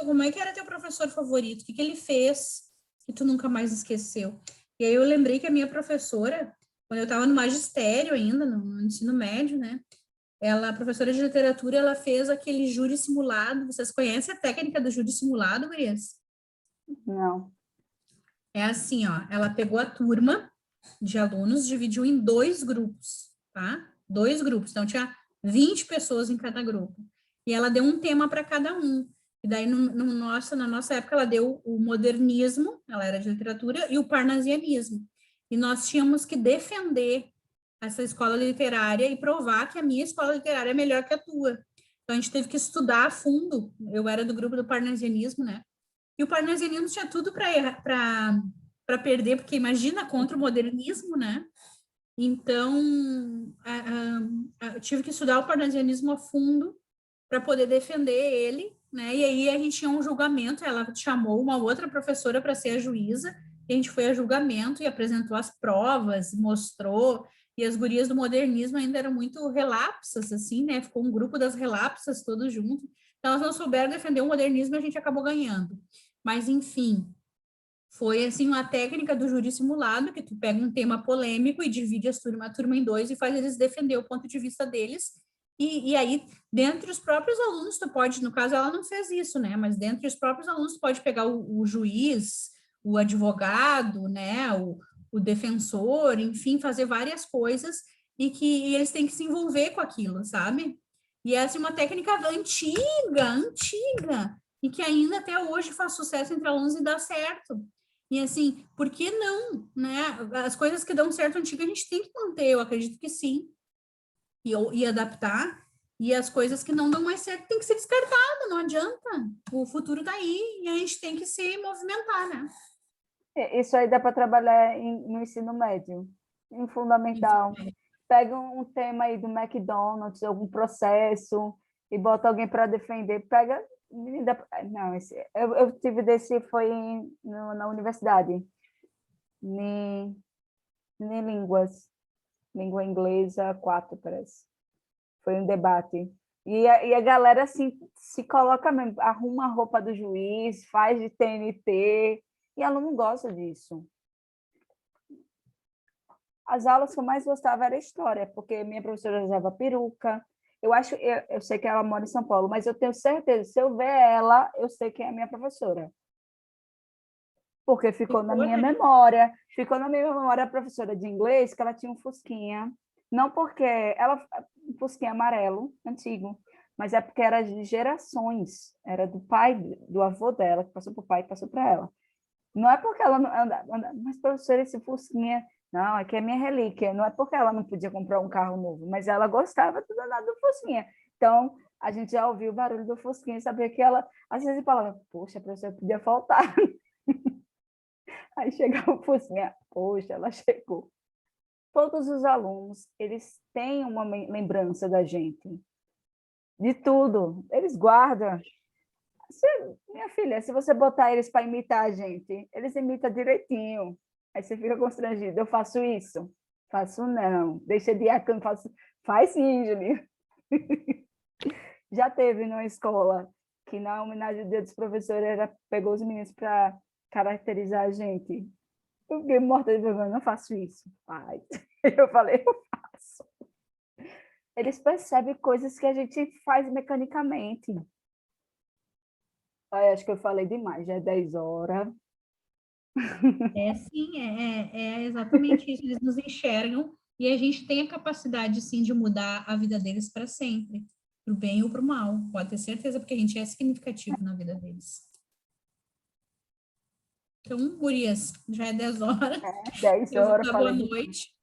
como é que era teu professor favorito? O que ele fez que tu nunca mais esqueceu? E aí eu lembrei que a minha professora, quando eu estava no magistério ainda, no ensino médio, né? Ela, professora de literatura, ela fez aquele júri simulado. Vocês conhecem a técnica do júri simulado, Gurias? Não. É assim, ó, ela pegou a turma de alunos, dividiu em dois grupos, tá? Dois grupos, então tinha 20 pessoas em cada grupo. E ela deu um tema para cada um. E daí, na nossa época, ela deu o modernismo, ela era de literatura, e o parnasianismo. E nós tínhamos que defender essa escola literária e provar que a minha escola literária é melhor que a tua. Então, a gente teve que estudar a fundo. Eu era do grupo do parnasianismo, né? E o parnasianismo tinha tudo para perder, porque imagina contra o modernismo, né? Então, eu tive que estudar o parnasianismo a fundo para poder defender ele, né? E aí a gente tinha um julgamento, ela chamou uma outra professora para ser a juíza, e a gente foi a julgamento e apresentou as provas, mostrou, e as gurias do modernismo ainda eram muito relapsas, assim, né? Ficou um grupo das relapsas todos juntos. Então, elas não souberam defender o modernismo e a gente acabou ganhando. Mas, enfim, foi assim uma técnica do júri simulado, que tu pega um tema polêmico e divide a turma em dois e faz eles defender o ponto de vista deles. E aí, dentre os próprios alunos, tu pode, no caso, ela não fez isso, né? Mas dentre os próprios alunos, tu pode pegar o juiz, o advogado, né? O defensor, enfim, fazer várias coisas e eles têm que se envolver com aquilo, sabe? E essa é uma técnica antiga, e que ainda até hoje faz sucesso entre alunos e dá certo. E assim, por que não, né? As coisas que dão certo antiga a gente tem que manter, eu acredito que sim, e adaptar. E as coisas que não dão mais certo tem que ser descartada, não adianta. O futuro tá aí e a gente tem que se movimentar, né? Isso aí dá para trabalhar no ensino médio, em fundamental. Pega um tema aí do McDonald's, algum processo, e bota alguém para defender. Pega. Não, eu tive desse, foi na universidade, em línguas, língua inglesa 4, parece. Foi um debate. E a galera assim, se coloca mesmo, arruma a roupa do juiz, faz de TNT, e aluno gosta disso. As aulas que eu mais gostava era história, porque minha professora usava peruca. Eu sei que ela mora em São Paulo, mas eu tenho certeza, se eu ver ela, eu sei quem é minha professora. Porque ficou na minha memória a professora de inglês, que ela tinha um fusquinha, não porque um fusquinha amarelo, antigo, mas é porque era de gerações, era do pai, do avô dela, que passou para o pai e passou para ela. Não é porque ela não anda, mas professora, esse fusquinha, não, aqui é minha relíquia, não é porque ela não podia comprar um carro novo, mas ela gostava do danado do fusquinha. Então, a gente já ouviu o barulho do fusquinha e sabia que ela, às vezes, falava, poxa, a professora podia faltar. Aí chegava o focinha, poxa, ela chegou. Todos os alunos, eles têm uma lembrança da gente, de tudo, eles guardam. Minha filha, se você botar eles para imitar a gente, eles imitam direitinho. Aí você fica constrangido. Eu faço isso? Faço não. Deixa de ir, faço. Faz sim, Julinha. Já teve numa escola que na homenagem ao Dia dos Professores pegou os meninos para caracterizar a gente. Eu fiquei morta de vergonha, não faço isso. Pai. Eu falei, eu faço. Eles percebem coisas que a gente faz mecanicamente. Acho que eu falei demais, já é 10 horas. É sim, é exatamente isso. Eles nos enxergam e a gente tem a capacidade, sim, de mudar a vida deles para sempre, para o bem ou para o mal. Pode ter certeza, porque a gente é significativo na vida deles. Então, gurias, já é 10 horas. 10 Eu vou horas, dar boa falei. noite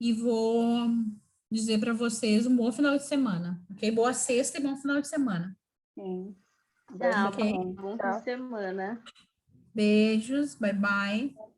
e vou dizer para vocês um bom final de semana, ok? Boa sexta e bom final de semana. Sim. Tchau, Ok. bom fim de semana. Beijos, bye bye.